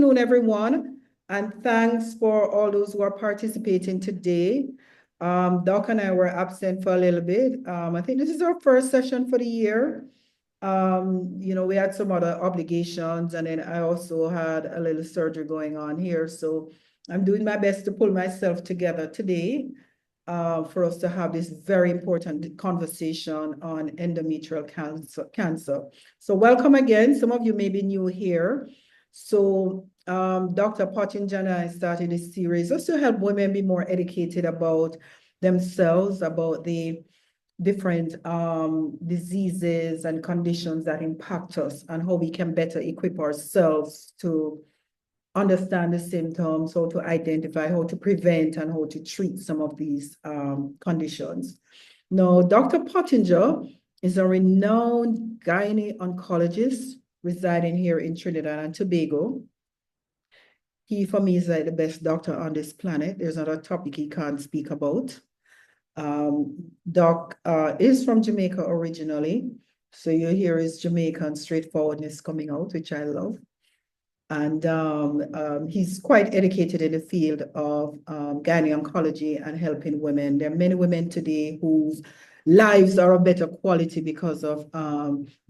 afternoon, everyone, and thanks for all those who are participating today. Doc and I were absent for a little bit. I think this is our first session for the year. We had some other obligations, and then I also had a little surgery going on here. So I'm doing my best to pull myself together today for us to have this very important conversation on endometrial cancer. So welcome again. Some of you may be new here. So Dr. Pottinger and I started this series just to help women be more educated about themselves, about the different diseases and conditions that impact us, and how we can better equip ourselves to understand the symptoms, how to identify, how to prevent, and how to treat some of these conditions. Now, Dr. Pottinger is a renowned gynae oncologist residing here in Trinidad and Tobago. He, for me, is like the best doctor on this planet. There's not a topic he can't speak about. Doc is from Jamaica originally, so you hear his Jamaican straightforwardness coming out, which I love. And he's quite educated in the field of gynae oncology and helping women. There are many women today whose lives are of better quality because of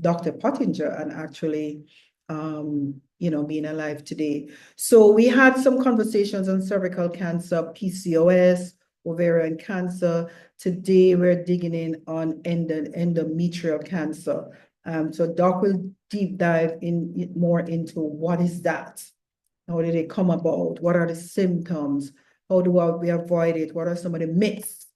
Dr. Pottinger and actually, being alive today. So we had some conversations on cervical cancer, PCOS, ovarian cancer. Today, we're digging in on endometrial cancer. So Doc will deep dive in more into what is that? How did it come about? What are the symptoms? How do we avoid it? What are some of the myths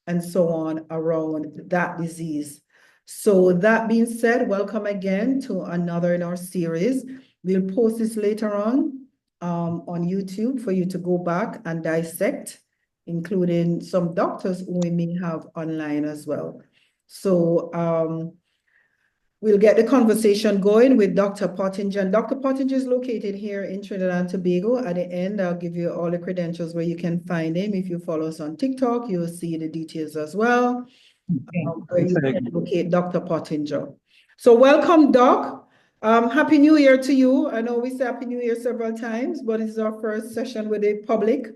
and so on around that disease? So that being said, welcome again to another in our series. We'll post this later on YouTube for you to go back and dissect, including some doctors who we may have online as well. So we'll get the conversation going with Dr. Pottinger. And Dr. Pottinger is located here in Trinidad and Tobago. At the end, I'll give you all the credentials where you can find him. If you follow us on TikTok, you'll see the details as well, where you can locate Dr. Pottinger. So welcome, Doc. Happy New Year to you. I know we say Happy New Year several times, but this is our first session with the public.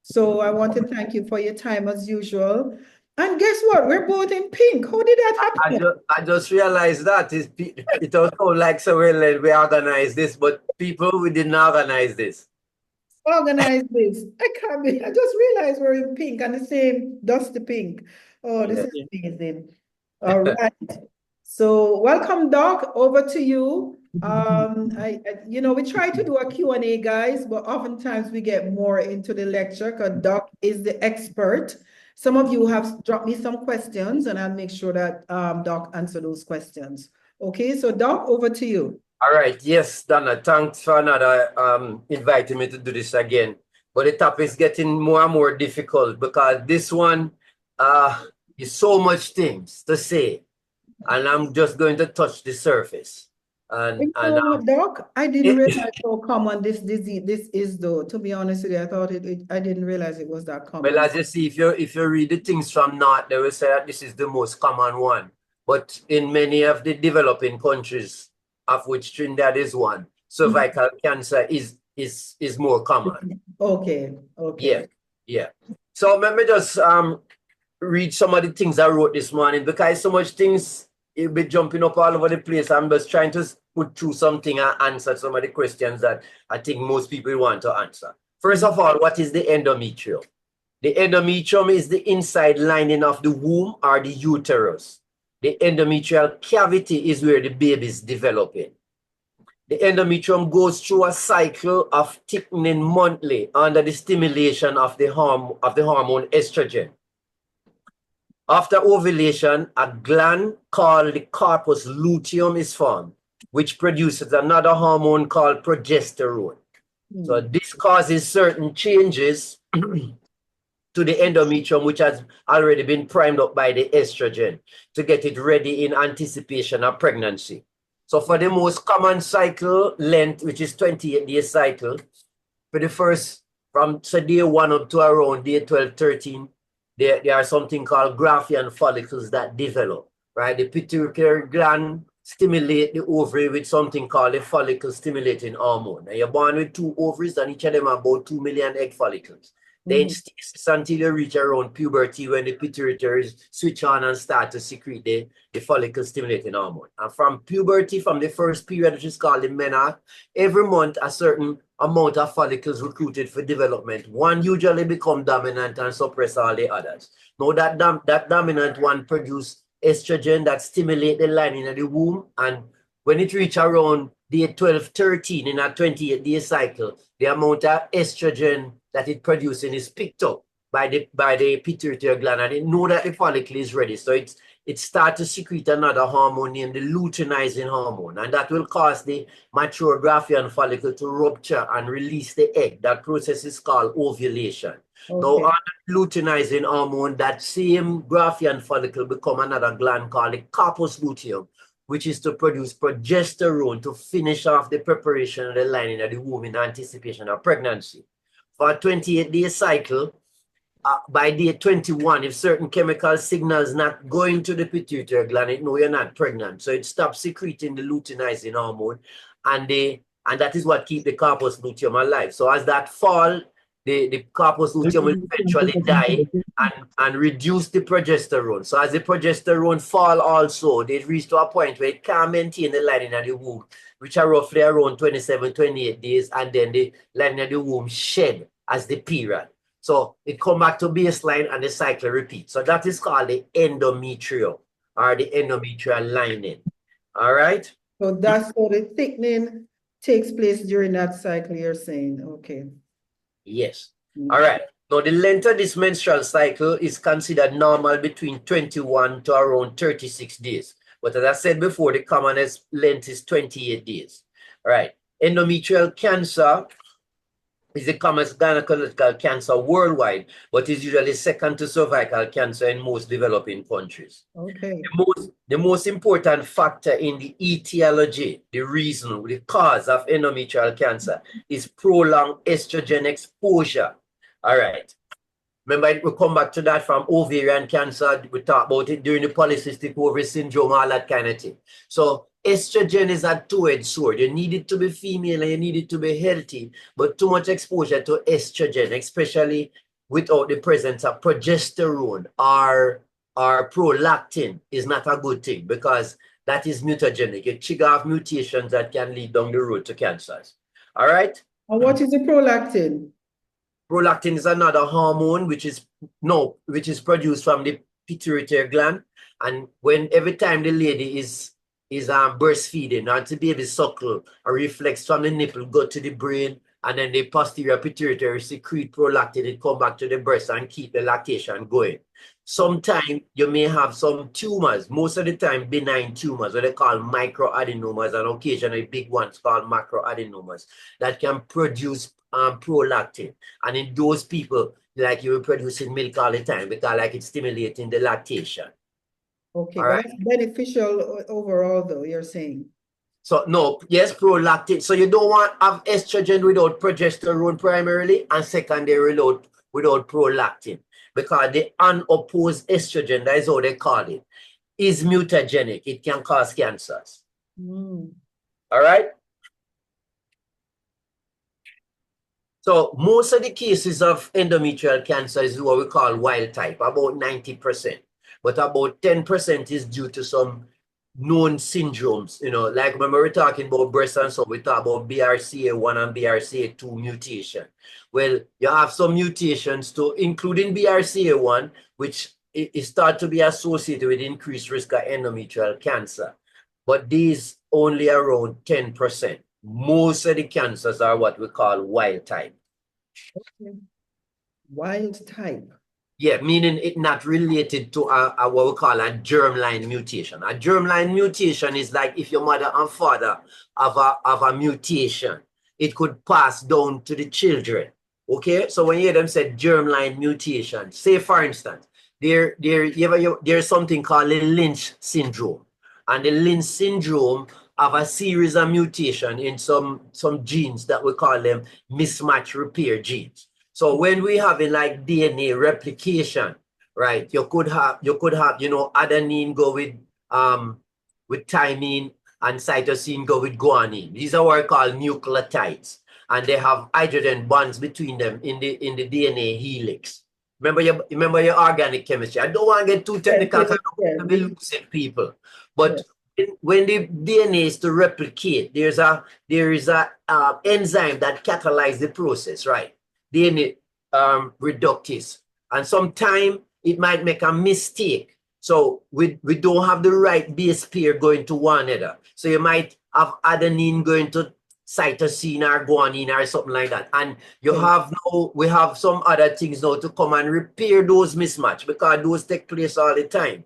So I want to thank you for your time as usual. And guess what? We're both in pink. How did that happen? I just realized that it also like so we organized this, but we didn't organize this. Organize this. I can't be. I just realized we're in pink and the same dusty pink. Oh, this is amazing. All right. So welcome, Doc. Over to you. We try to do a Q&A, guys, but oftentimes we get more into the lecture because Doc is the expert. Some of you have dropped me some questions, and I'll make sure that Doc answer those questions. Okay, so Doc, over to you. All right. Yes, Donna, thanks for another inviting me to do this again. But the topic is getting more and more difficult because this one is so much things to say, and I'm just going to touch the surface. Doc, I didn't realize how common this disease is, though. To be honest with you, I thought I didn't realize it was that common. Well, as you see, if you read the things from North, they will say that this is the most common one. But in many of the developing countries, of which Trinidad is one, cervical cancer is more common. Okay. Yeah. So let me just read some of the things I wrote this morning, because so much things it'll be jumping up all over the place. I'm just trying to put through something and answer some of the questions that I think most people want to answer. First of all, what is the endometrium? The endometrium is the inside lining of the womb or the uterus. The endometrial cavity is where the baby is developing. The endometrium goes through a cycle of thickening monthly under the stimulation of the hormone estrogen. After ovulation, a gland called the corpus luteum is formed, which produces another hormone called progesterone. So this causes certain changes to the endometrium, which has already been primed up by the estrogen to get it ready in anticipation of pregnancy. So for the most common cycle length, which is 28-day cycle, for the first, from day 1 up to around day 12, 13, there are something called Graafian follicles that develop, right? The pituitary gland stimulate the ovary with something called a follicle stimulating hormone. Now you're born with 2 ovaries and each of them are about 2 million egg follicles. Then stasis until you reach around puberty when the pituitary switch on and start to secrete the follicle stimulating hormone. And from puberty, from the first period, which is called the menarche, every month a certain amount of follicles recruited for development. One usually become dominant and suppress all the others. Now that dominant one produce estrogen that stimulate the lining of the womb, and when it reach around day 12, 13 in a 28-day cycle, the amount of estrogen that it producing is picked up by the pituitary gland, and it know that the follicle is ready. So it starts to secrete another hormone named the luteinizing hormone, and that will cause the mature Graafian follicle to rupture and release the egg. That process is called ovulation. Now, on the luteinizing hormone, that same Graafian follicle become another gland called the corpus luteum, which is to produce progesterone to finish off the preparation of the lining of the womb in anticipation of pregnancy. For a 28-day cycle, by day 21, if certain chemical signals not going to the pituitary gland, it know you're not pregnant. So it stops secreting the luteinizing hormone, and that is what keeps the corpus luteum alive. So as that fall, the corpus luteum will eventually die and reduce the progesterone. So as the progesterone fall also, they reach to a point where it can't maintain the lining of the womb, which are roughly around 27, 28 days, and then the lining of the womb shed as the period. So it come back to baseline and the cycle repeats. So that is called the endometrial or the endometrial lining. All right? So that's how the thickening takes place during that cycle, you're saying. Okay. Yes. All right. Now, the length of this menstrual cycle is considered normal between 21 to around 36 days. But as I said before, the commonest length is 28 days. All right. Endometrial cancer is the commonest gynecological cancer worldwide, but is usually second to cervical cancer in most developing countries. Okay. The most important factor in the etiology, the reason, the cause of endometrial cancer is prolonged estrogen exposure. All right. Remember, we'll come back to that from ovarian cancer. We talked about it during the polycystic ovary syndrome, all that kind of thing. So estrogen is a two-edged sword. You need it to be female and you need it to be healthy, but too much exposure to estrogen, especially without the presence of progesterone or prolactin, is not a good thing because that is mutagenic. It triggers off mutations that can lead down the road to cancers. All right? And what is the prolactin? Prolactin is another hormone which is produced from the pituitary gland, and every time the lady is breastfeeding or the baby suckle, a reflex from the nipple go to the brain, and then the posterior pituitary secrete prolactin, it come back to the breast and keep the lactation going. Sometimes you may have some tumors, most of the time benign tumors, what they call microadenomas, and occasionally big ones called macroadenomas, that can produce prolactin. And in those people, like you were producing milk all the time because like it's stimulating the lactation. Okay, all but right? that's beneficial overall though, you're saying. So no, yes, prolactin. So you don't want to have estrogen without progesterone primarily, and secondary without prolactin, because the unopposed estrogen, that is how they call it, is mutagenic. It can cause cancers. All right? So most of the cases of endometrial cancer is what we call wild type, about 90%. But about 10% is due to some known syndromes, like when we were talking about breast and so we talk about BRCA1 and BRCA2 mutation. Well, you have some mutations too, including BRCA1, which is thought to be associated with increased risk of endometrial cancer. But these only around 10%. Most of the cancers are what we call wild type. Okay. Wild type. Yeah, meaning it not related to a what we call a germline mutation. A germline mutation is like if your mother and father have a mutation, it could pass down to the children. Okay, so when you hear them say germline mutation, say for instance, there's something called the Lynch syndrome, and the Lynch syndrome have a series of mutation in some genes that we call them mismatch repair genes. So when we having like DNA replication, right, you could have adenine go with thymine, and cytosine go with guanine. These are what are called nucleotides, and they have hydrogen bonds between them in the DNA helix. Remember your organic chemistry. I don't want to get too technical because I don't want to be losing people. But when the DNA is to replicate, there is a enzyme that catalyzes the process, right? DNA reductase, and sometimes it might make a mistake. So we don't have the right base pair going to one another. So you might have adenine going to cytosine or guanine or something like that. And you have now, we have some other things now to come and repair those mismatch, because those take place all the time.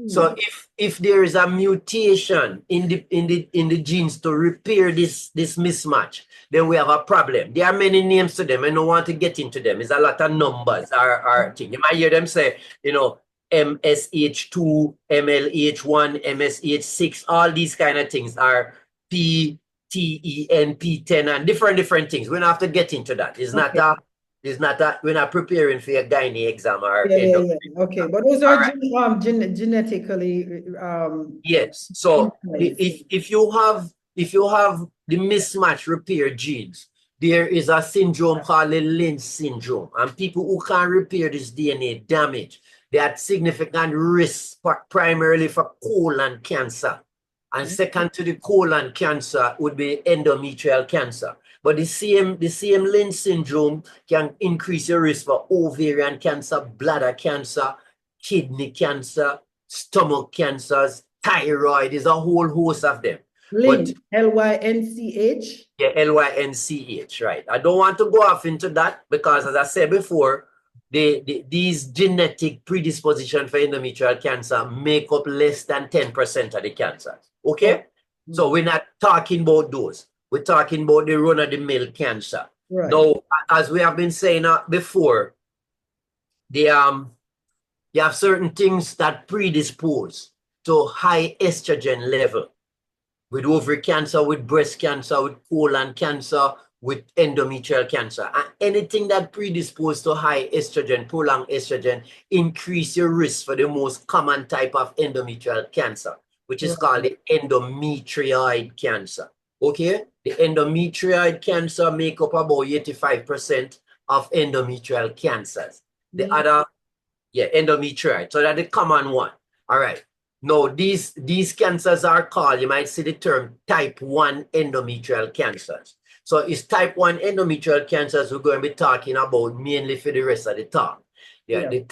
So if there is a mutation in the genes to repair this mismatch, then we have a problem. There are many names to them. I don't want to get into them. It's a lot of numbers or thing. You might hear them say, you know, MSH2, MLH1, MSH6, all these kind of things are P, TEN, P10, and different things. We don't have to get into that. We're not preparing for a gynae exam or Okay, but those are genetically yes. So if you have the mismatch repair genes, there is a syndrome called the Lynch syndrome, and people who can't repair this DNA damage, they are at significant risk primarily for colon cancer. And second to the colon cancer would be endometrial cancer. But the same Lynch syndrome can increase your risk for ovarian cancer, bladder cancer, kidney cancer, stomach cancers, thyroid. There's a whole host of them. Lynch, L-Y-N-C-H? Yeah, L-Y-N-C-H, right. I don't want to go off into that because, as I said before, these genetic predisposition for endometrial cancer make up less than 10% of the cancers. Okay? So we're not talking about those. We're talking about the run-of-the-mill cancer. Right. Now, as we have been saying before, you have certain things that predispose to high estrogen level. With ovary cancer, with breast cancer, with colon cancer, with endometrial cancer. And anything that predisposes to high estrogen, prolonged estrogen, increase your risk for the most common type of endometrial cancer, which is called the endometrioid cancer. Okay? The endometrioid cancer make up about 85% of endometrial cancers. The other, endometrioid. So that's the common one. All right. Now, these cancers are called, you might see the term type 1 endometrial cancers. So it's type 1 endometrial cancers we're going to be talking about mainly for the rest of the talk. The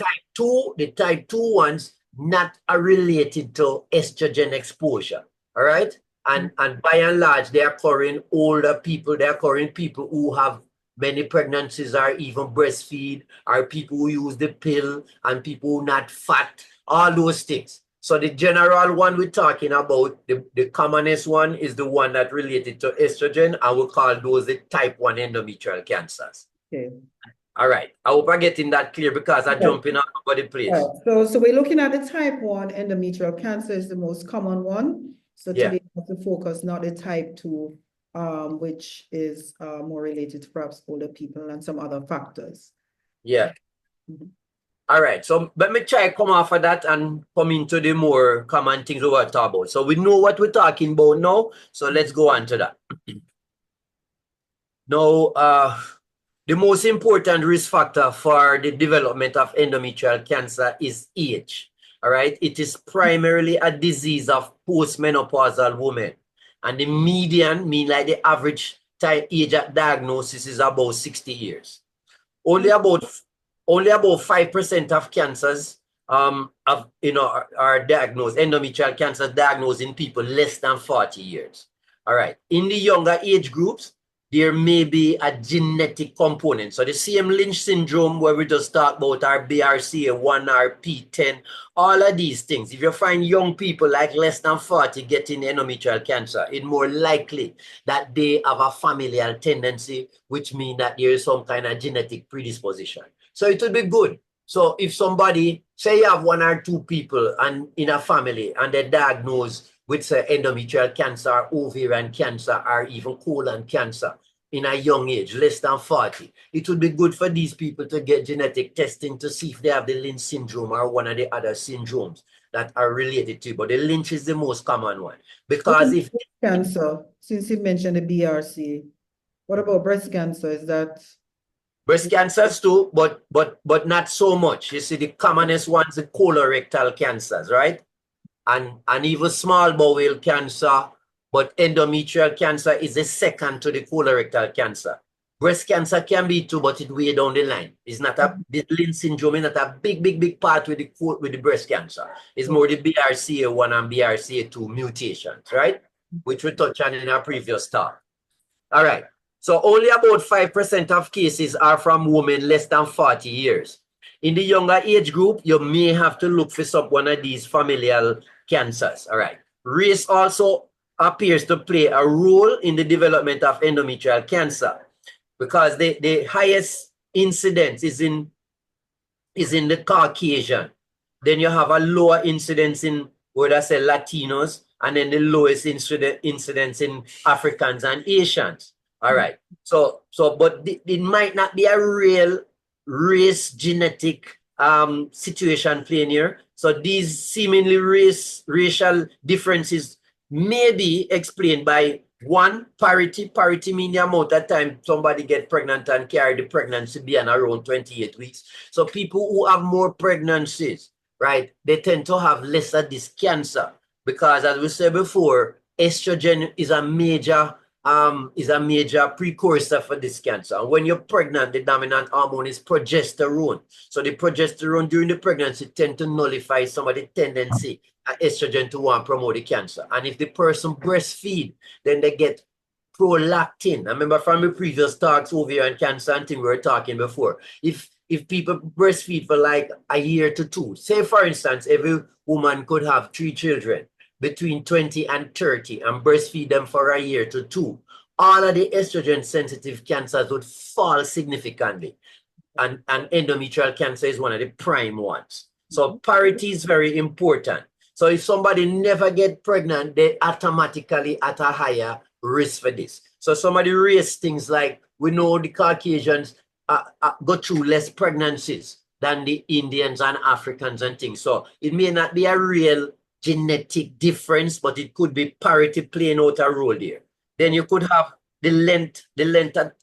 type 2 ones not are related to estrogen exposure. All right? And by and large, they are occurring older people, they are occurring people who have many pregnancies or even breastfeed, or people who use the pill, and people who not fat, all those things. So the general one we're talking about, the commonest one is the one that related to estrogen, and we'll call those the type 1 endometrial cancers. Okay. All right. I hope I'm getting that clear because I jump in all over the place. So we're looking at the type 1 endometrial cancer is the most common one. So today we have to focus not the type 2, which is more related to perhaps older people and some other factors. Yeah. All right, so let me try come off of that and come into the more common things we want to talk about. So we know what we're talking about now, so let's go on to that. Now, the most important risk factor for the development of endometrial cancer is age. All right, it is primarily a disease of postmenopausal women, and the median, mean like the average age at diagnosis, is about 60 years. Only about 5% of cancers are diagnosed, endometrial cancer diagnosed in people less than 40 years. All right. In the younger age groups, there may be a genetic component. So the same Lynch syndrome where we just talked about, our BRCA1 or P10, all of these things. If you find young people like less than 40 getting endometrial cancer, it's more likely that they have a familial tendency, which means that there is some kind of genetic predisposition. So it will be good. So if somebody, say you have 1 or 2 people and in a family and they're diagnosed with say, endometrial cancer, ovarian cancer, or even colon cancer in a young age, less than 40, it would be good for these people to get genetic testing to see if they have the Lynch syndrome or one of the other syndromes. that are related to it, but the lynch is the most common one. What Because about if breast cancer, since you mentioned the BRC, what about breast cancer? Is that breast cancers too, but not so much. You see, the commonest ones are colorectal cancers, right? And even small bowel cancer, but endometrial cancer is the second to the colorectal cancer. Breast cancer can be too, but it way down the line. It's not the Lynch syndrome is not a big part with the breast cancer. It's more the BRCA1 and BRCA2 mutations, right? Which we touched on in our previous talk. All right. So only about 5% of cases are from women less than 40 years. In the younger age group, you may have to look for one of these familial cancers. All right. Race also appears to play a role in the development of endometrial cancer, because the highest incidence is in the Caucasian. Then you have a lower incidence in, what I say, Latinos, and then the lowest incidence in Africans and Asians. All right. So but it might not be a real race genetic situation playing here. So these seemingly racial differences may be explained by one, parity mean the amount of time somebody get pregnant and carry the pregnancy beyond around 28 weeks. So people who have more pregnancies, right, they tend to have less of this cancer, because as we said before, estrogen is a major precursor for this cancer. And when you're pregnant, the dominant hormone is progesterone. So the progesterone during the pregnancy tend to nullify some of the tendency of estrogen to want to promote the cancer. And if the person breastfeed, then they get prolactin. I remember from the previous talks, ovarian cancer and thing we were talking before. If people breastfeed for like a year to two, say for instance, every woman could have 3 children between 20 and 30 and breastfeed them for a year to two, all of the estrogen sensitive cancers would fall significantly. And endometrial cancer is one of the prime ones. So parity is very important. So if somebody never get pregnant, they automatically at a higher risk for this. So somebody raise things like, we know the Caucasians go through less pregnancies than the Indians and Africans and things. So it may not be a real genetic difference, but it could be parity playing out a role there. Then you could have the length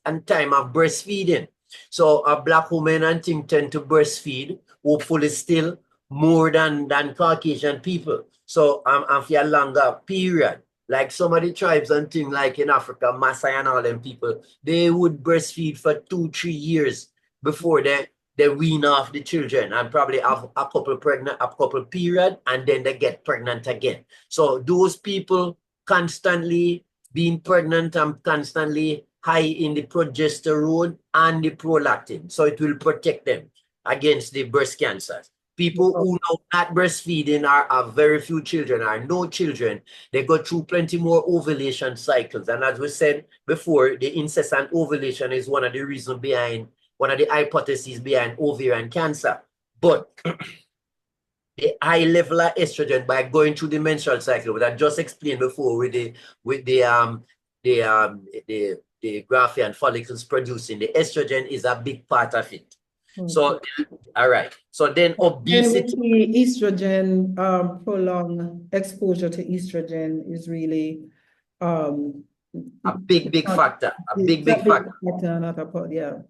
and time of breastfeeding. So a Black woman and thing tend to breastfeed, hopefully still more than Caucasian people. So for a longer period, like some of the tribes and things like in Africa, Maasai and all them people, they would breastfeed for 2-3 years before they wean off the children and probably have a couple period, and then they get pregnant again. So those people constantly being pregnant and constantly high in the progesterone and the prolactin. So it will protect them against the breast cancers. People who know not breastfeeding are very few children, are no children, they go through plenty more ovulation cycles. And as we said before, the incessant ovulation is one of the reasons behind, one of the hypotheses behind ovarian cancer. But the high level of estrogen by going through the menstrual cycle, which I just explained before with the Graafian follicles producing, the estrogen is a big part of it. So, all right. So then obesity. Estrogen, prolonged exposure to estrogen is really a big factor. A big factor. Yeah.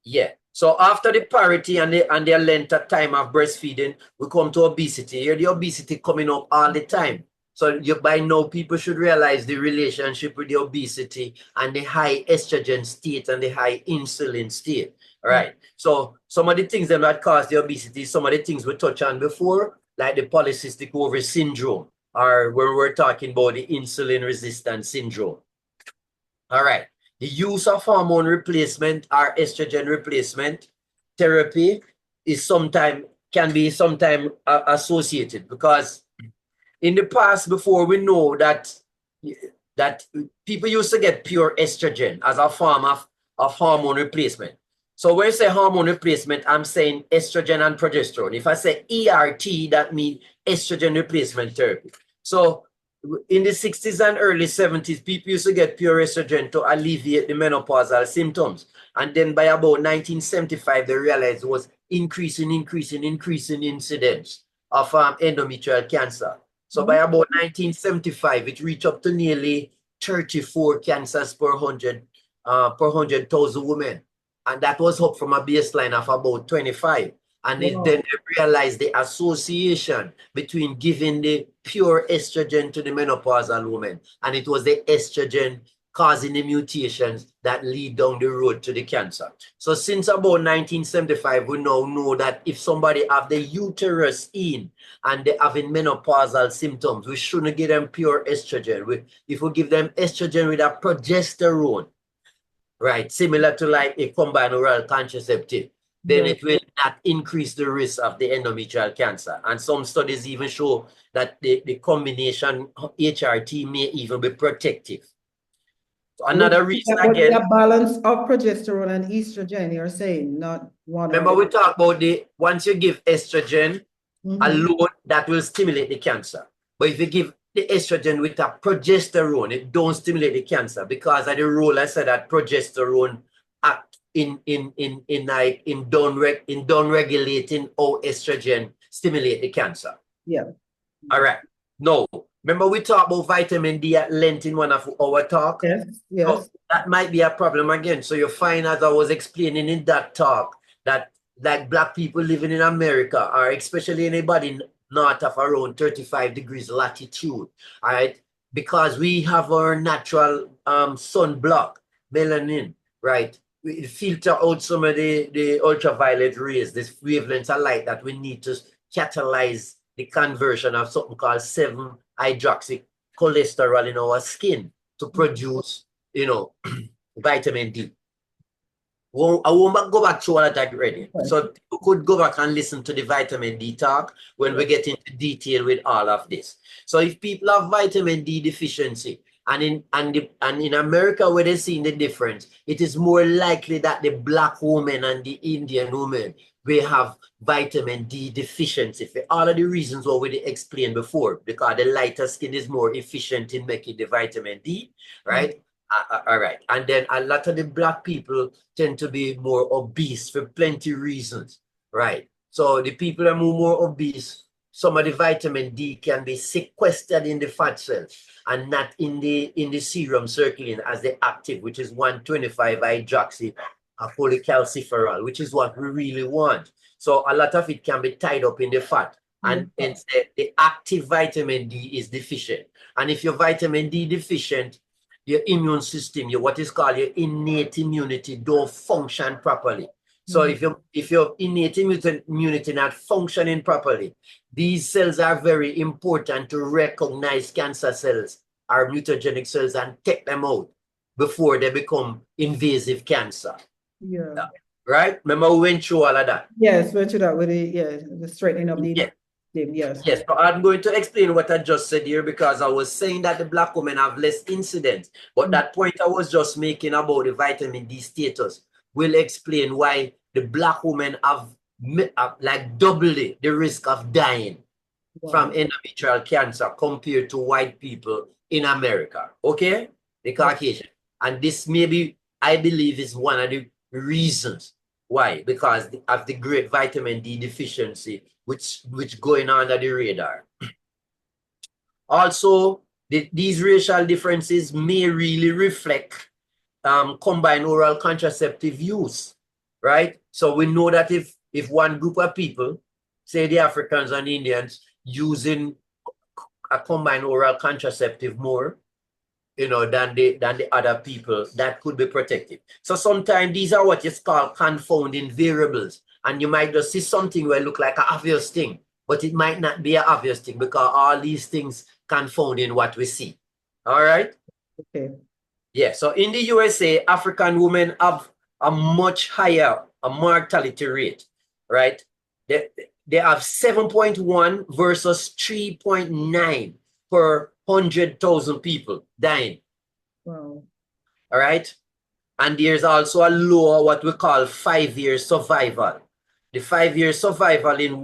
Yeah. So after the parity and the length of time of breastfeeding, we come to obesity. Here, the obesity coming up all the time. So by now, people should realize the relationship with the obesity and the high estrogen state and the high insulin state. All right. So some of the things that cause the obesity, some of the things we touched on before, like the polycystic ovary syndrome, or when we're talking about the insulin resistance syndrome. All right. The use of hormone replacement or estrogen replacement therapy is can be sometimes associated, because in the past, before, we know that people used to get pure estrogen as a form of hormone replacement. So when I say hormone replacement, I'm saying estrogen and progesterone. If I say ERT, that means estrogen replacement therapy. So in the 60s and early 70s, people used to get pure estrogen to alleviate the menopausal symptoms. And then by about 1975, they realized it was increasing incidence. of endometrial cancer. So by about 1975, it reached up to nearly 34 cancers per 100,000 women. And that was up from a baseline of about 25. And then they realized the association between giving the pure estrogen to the menopausal woman, and it was the estrogen causing the mutations that lead down the road to the cancer. So since about 1975, we now know that if somebody have the uterus in and they having menopausal symptoms, we shouldn't give them pure estrogen. If we give them estrogen with a progesterone, right, similar to like a combined oral contraceptive, then it will not increase the risk of the endometrial cancer. And some studies even show that the combination HRT may even be protective. So another reason again. The balance of progesterone and estrogen, you're saying, not one. Remember, we talked about once you give estrogen alone, that will stimulate the cancer. But if you give the estrogen with a progesterone, it don't stimulate the cancer because of the role I said that progesterone act in down regulating how estrogen stimulate the cancer. Yeah. All right. No. Remember we talked about vitamin D at length in one of our talk? Yes, yes. So that might be a problem again. So you find, as I was explaining in that talk, that like Black people living in America, or especially anybody north of around 35 degrees latitude, all right? Because we have our natural sunblock, melanin, right? We filter out some of the ultraviolet rays, this wavelength of light that we need to catalyze the conversion of something called 7-hydroxycholesterol in our skin to produce, vitamin D. Well, I won't go back to all of that already. Okay. So you could go back and listen to the vitamin D talk when we get into detail with all of this. So if people have vitamin D deficiency, and in America where they're seeing the difference, it is more likely that the Black woman and the Indian woman will have vitamin D deficiency for all of the reasons what we explained before, because the lighter skin is more efficient in making the vitamin D, right? All right. And then a lot of the Black people tend to be more obese for plenty of reasons, right? So the people that are more obese, some of the vitamin D can be sequestered in the fat cells and not in the serum circulating as the active, which is 1,25-hydroxy polycalciferol, which is what we really want. So a lot of it can be tied up in the fat, and instead the active vitamin D is deficient. And if you're vitamin D deficient, your immune system, what is called your innate immunity, don't function properly. So if your innate immunity not functioning properly, these cells are very important to recognize cancer cells or mutagenic cells and take them out before they become invasive cancer. Yeah. Right? Remember we went through all of that? Yes, went through that with the straightening of the yes. Yes, so I'm going to explain what I just said here because I was saying that the Black women have less incidence. But that point I was just making about the vitamin D status will explain why the Black women have like double the risk of dying from endometrial cancer compared to white people in America. Okay? The Caucasian. And this maybe, I believe, is one of the reasons why, because of the great vitamin D deficiency which going under the radar. Also, these racial differences may really reflect combined oral contraceptive use, right? So we know that if one group of people, say the Africans and Indians, using a combined oral contraceptive more, than the other people, that could be protective. So sometimes these are what is called confounding variables. And you might just see something where it look like an obvious thing, but it might not be an obvious thing because all these things confound in what we see. All right? Okay. Yeah, so in the USA, African women have a much higher mortality rate, right? They have 7.1 versus 3.9 per 100,000 people dying. Wow. All right? And there's also a lower, what we call 5-year survival. The 5-year survival in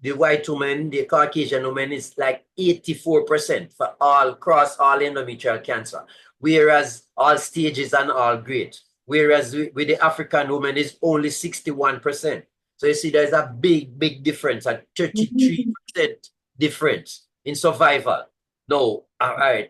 the white women, the Caucasian women, is like 84% for across all endometrial cancer, whereas all stages and all grades. Whereas with the African woman is only 61%. So you see, there's a big difference, a 33% difference in survival. No, all right.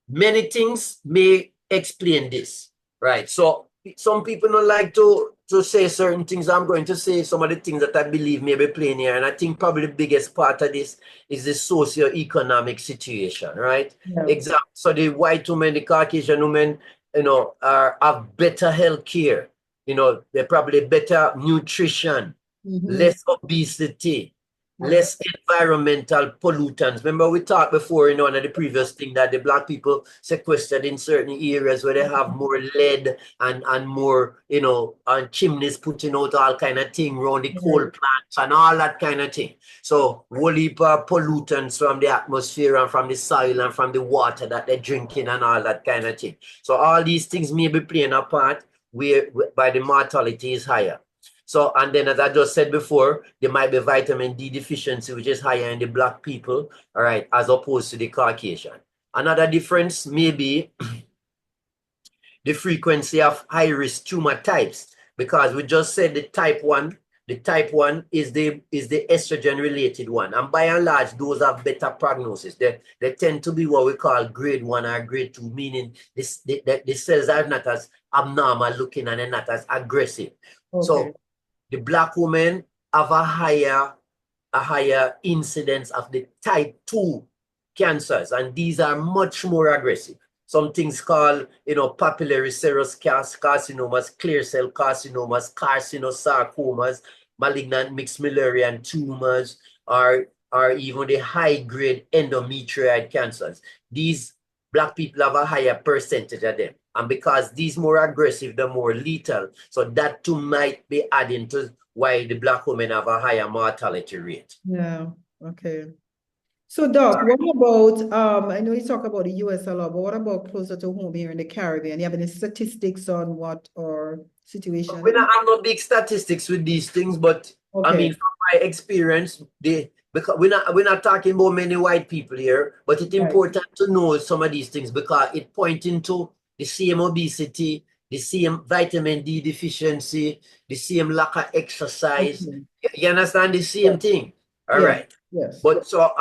Many things may explain this, right? So some people don't like to say certain things. I'm going to say some of the things that I believe may be playing here. And I think probably the biggest part of this is the socio-economic situation, right? Yeah. Example, so the white women, the Caucasian women, have better health care. They're probably better nutrition, less obesity, less environmental pollutants. Remember, we talked before in one of the previous thing that the Black people sequestered in certain areas where they have more lead and more, and chimneys putting out all kind of thing around the coal plants and all that kind of thing. So, whole heap of pollutants from the atmosphere and from the soil and from the water that they're drinking and all that kind of thing. So, all these things may be playing a part where by the mortality is higher. So, and then as I just said before, there might be vitamin D deficiency, which is higher in the Black people, all right, as opposed to the Caucasian. Another difference may be the frequency of high-risk tumor types, because we just said the type 1 is the estrogen-related one. And by and large, those have better prognosis. They tend to be what we call grade 1 or grade 2, meaning the cells are not as abnormal looking and they're not as aggressive. Okay. So the Black women have a higher incidence of the type 2 cancers, and these are much more aggressive. Some things called, papillary serous carcinomas, clear cell carcinomas, carcinosarcomas, malignant mixed Mullerian tumors, or even the high-grade endometrioid cancers. These Black people have a higher percentage of them. And because these more aggressive, the more lethal. So that too might be adding to why the Black women have a higher mortality rate. Yeah, okay. So Doc, what about, I know you talk about the US a lot, but what about closer to home here in the Caribbean? You have any statistics on what our situation? I'm not big statistics with these things, but I mean, from my experience, because we're not talking about many white people here, but it's important to know some of these things because it pointing to the same obesity, the same vitamin D deficiency, the same lack of exercise. You understand the same thing? All right. Yes. But so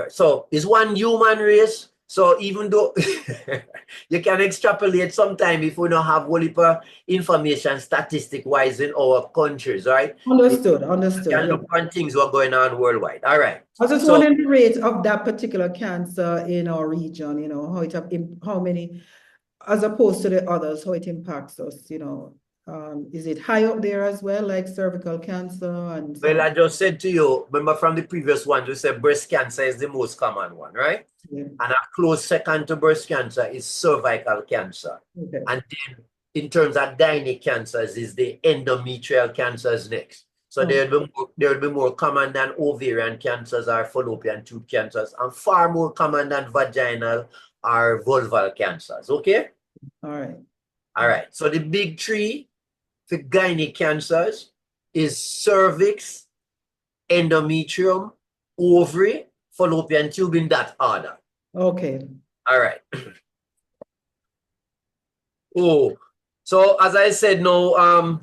so it's one human race. So even though you can extrapolate sometime if we don't have whole heap of information statistic wise in our countries, right? Understood. You can look on things what are going on worldwide. All right. I was just wondering the rate of that particular cancer in our region, how many, as opposed to the others, how it impacts us, is it high up there as well, like cervical cancer and so Well, I just said to you, remember from the previous one, we said breast cancer is the most common one, right? Yeah. And a close second to breast cancer is cervical cancer. Okay. And then in terms of gynec cancers is the endometrial cancers next. So there will be more common than ovarian cancers or fallopian tube cancers, and far more common than vaginal or vulval cancers. Okay? All right. All right. So the big three for gynec cancers is cervix, endometrium, ovary, fallopian tube in that order. Okay. All right. So as I said, no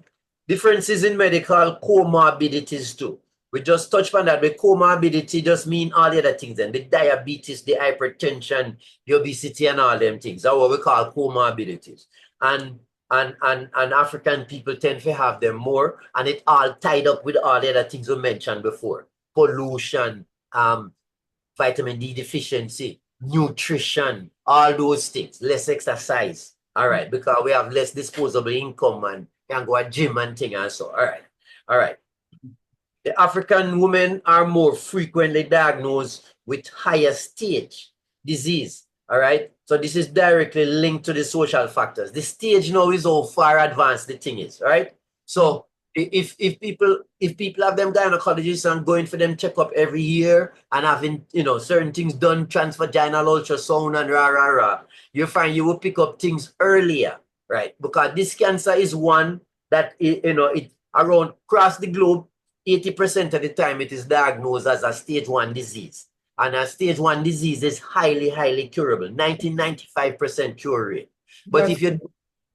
differences in medical comorbidities too. We just touched on that. The comorbidity just mean all the other things then. The diabetes, the hypertension, the obesity, and all them things. That's what we call comorbidities. And African people tend to have them more, and it all tied up with all the other things we mentioned before. Pollution, vitamin D deficiency, nutrition, all those things, less exercise. All right, because we have less disposable income and can go to gym and thing and so. All right. The African women are more frequently diagnosed with higher stage disease. All right. So this is directly linked to the social factors. The stage now is how far advanced the thing is, right? So if people have them gynecologists and going for them checkup every year and having certain things done, transvaginal ultrasound and rah, you find you will pick up things earlier, right? Because this cancer is one that it around across the globe, 80% of the time it is diagnosed as a stage 1 disease. And a stage 1 disease is highly curable, 95% cure rate. But if you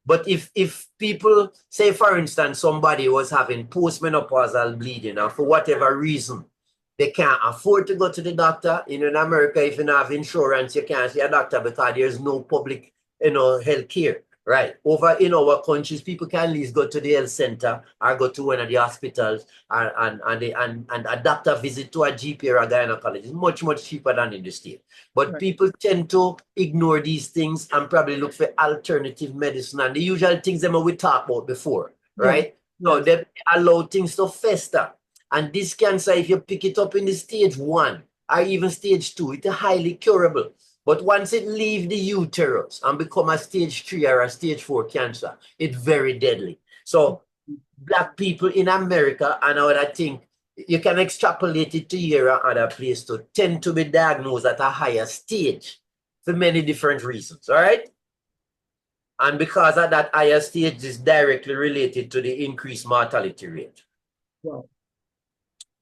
But if people say, for instance, somebody was having postmenopausal bleeding and for whatever reason, they can't afford to go to the doctor. In America, if you don't have insurance, you can't see a doctor because there's no public, health care. Right. Over in our countries, people can at least go to the health center or go to one of the hospitals and a doctor visit to a GP or a gynecologist. It's much, much cheaper than in the States. But Right. people tend to ignore these things and probably look for alternative medicine and the usual things that we talked about before. Right. So Yes. they allow things to fester. And this cancer, if you pick it up in the stage 1 or even stage 2, it's highly curable. But once it leaves the uterus and become a stage 3 or a stage 4 cancer, it's very deadly. So Black people in America, and I would think you can extrapolate it to here and other places to tend to be diagnosed at a higher stage for many different reasons, all right? And because of that higher stage is directly related to the increased mortality rate. Wow.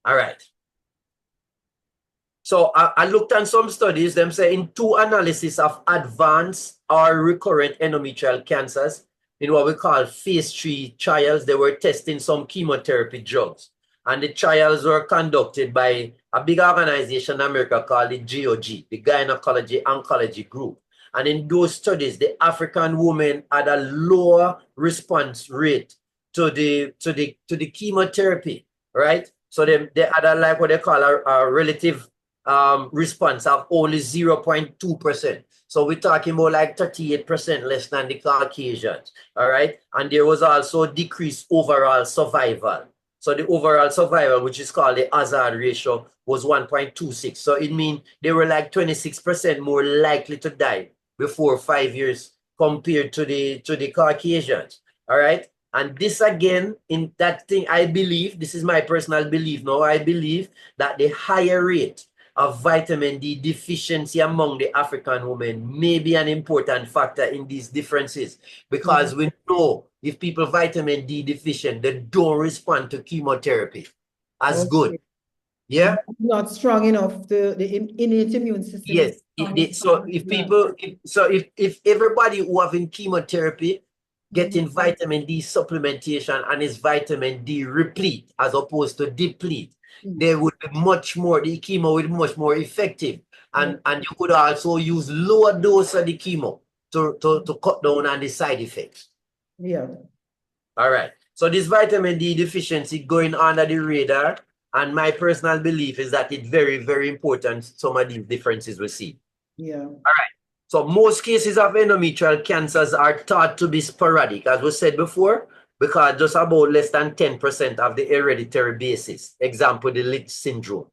All right. So I looked at some studies, them say in 2 analysis of advanced or recurrent endometrial cancers, in what we call phase 3 trials, they were testing some chemotherapy drugs. And the trials were conducted by a big organization in America called the GOG, the Gynecology Oncology Group. And in those studies, the African women had a lower response rate to the chemotherapy, right? So they had a, like what they call a relative response of only 0.2%. So we're talking about like 38% less than the Caucasians, all right? And there was also decreased overall survival. So the overall survival, which is called the hazard ratio, was 1.26. So it means they were like 26% more likely to die before 5 years compared to the Caucasians, all right? And this again, in that thing, I believe, this is my personal belief now, I believe that the higher rate of vitamin D deficiency among the African women may be an important factor in these differences, because we know if people vitamin D deficient, they don't respond to chemotherapy as good. Yeah. Not strong enough. The innate immune system. Yes. So if everybody who having chemotherapy getting vitamin D supplementation and is vitamin D replete as opposed to deplete, they would be much more, the chemo would be much more effective. And you could also use lower dose of the chemo to cut down on the side effects. Yeah. All right. So this vitamin D deficiency going under the radar, and my personal belief is that it's very, very important, some of these differences we see. Yeah. All right. So most cases of endometrial cancers are thought to be sporadic, as we said before, because just about less than 10% of the hereditary basis. Example, the Lynch syndrome.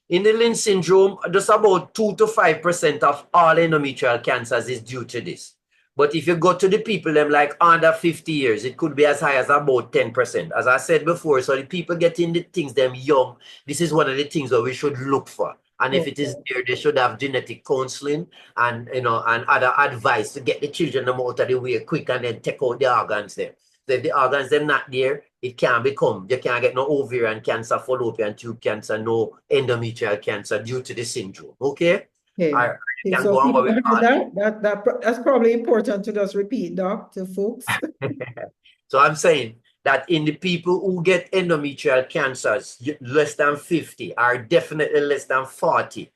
In the Lynch syndrome, just about 2 to 5% of all endometrial cancers is due to this. But if you go to the people, them like under 50 years, it could be as high as about 10%. As I said before, so the people getting the things, them young, this is one of the things that we should look for. And if it is there, they should have genetic counseling and and other advice to get the children them out of the way quick and then take out the organs there. So if the organs them not there, it can't become, you can't get no ovarian cancer, fallopian tube cancer, no endometrial cancer due to the syndrome. Okay? Okay. So that's probably important to just repeat, Doc, to folks. So I'm saying that in the people who get endometrial cancers, less than 50 are definitely less than 40,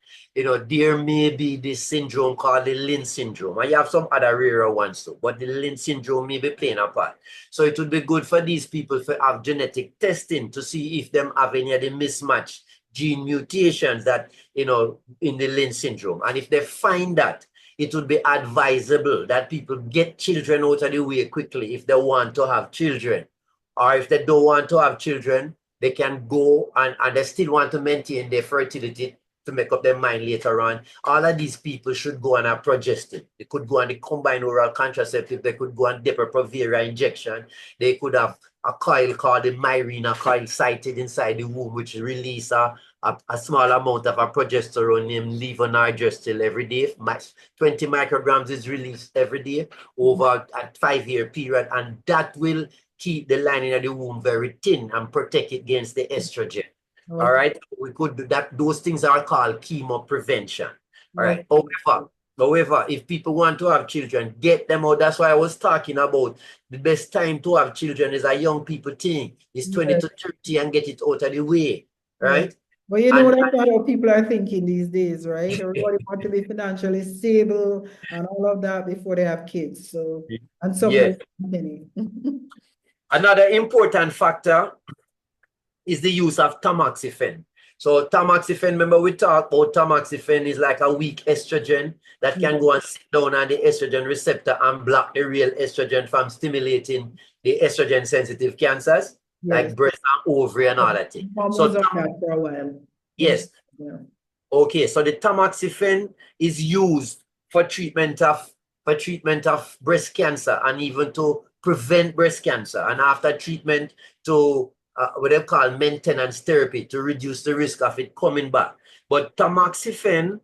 there may be this syndrome called the Lynch syndrome. And you have some other rarer ones too, but the Lynch syndrome may be playing a part. So it would be good for these people to have genetic testing to see if them have any of the mismatched gene mutations that, in the Lynch syndrome. And if they find that, it would be advisable that people get children out of the way quickly if they want to have children. Or if they don't want to have children, they can go and they still want to maintain their fertility to make up their mind later on. All of these people should go on a progestin. They could go on the combined oral contraceptive. They could go on Depo-Provera injection. They could have a coil called the Mirena coil sited inside the womb, which release a small amount of a progesterone named levonorgestrel every day. 20 micrograms is released every day over a 5-year period, and that will keep the lining of the womb very thin and protect it against the estrogen. All right, we could do that. Those things are called chemo prevention. All right. However, However, if people want to have children, get them out. That's why I was talking about the best time to have children is a young people thing. It's 20 to 30 and get it out of the way, right? But you know, And that's not how people are thinking these days, right? Everybody wants to be financially stable and all of that before they have kids. So, and some yeah. don't have any. Another important factor is the use of tamoxifen. So tamoxifen, remember we talked about tamoxifen is like a weak estrogen that can go and sit down on the estrogen receptor and block the real estrogen from stimulating the estrogen sensitive cancers, like breast and ovary and all that thing. So Was on that for a while. yes. Yeah. Okay, so the tamoxifen is used for treatment of breast cancer and even to prevent breast cancer, and after treatment to what they call maintenance therapy to reduce the risk of it coming back. But tamoxifen,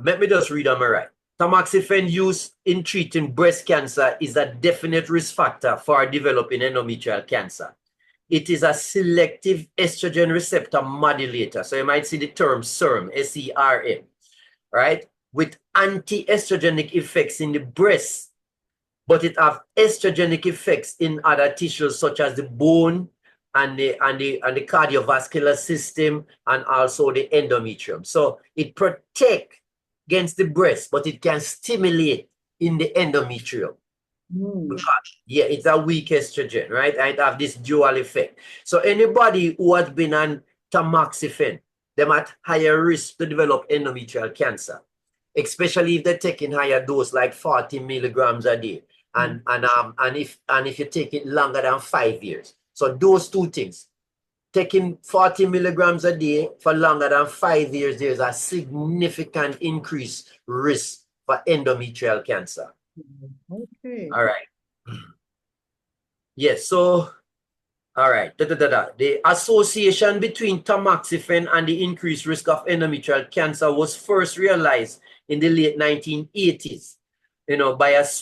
let me just read on my right. Tamoxifen used in treating breast cancer is a definite risk factor for developing endometrial cancer. It is a selective estrogen receptor modulator. So you might see the term SERM, S-E-R-M, right? With anti-estrogenic effects in the breast, but it has estrogenic effects in other tissues such as the bone and the cardiovascular system and also the endometrium. So it protects against the breast, but it can stimulate in the endometrium. Yeah, it's a weak estrogen, right? And it have this dual effect. So anybody who has been on tamoxifen, they're at higher risk to develop endometrial cancer, especially if they're taking higher dose, like 40 milligrams a day, and if you take it longer than 5 years. So those two things, taking 40 milligrams a day for longer than 5 years, there's a significant increased risk for endometrial cancer. Okay. All right. Yes, so, all right. The association between tamoxifen and the increased risk of endometrial cancer was first realized in the late 1980s,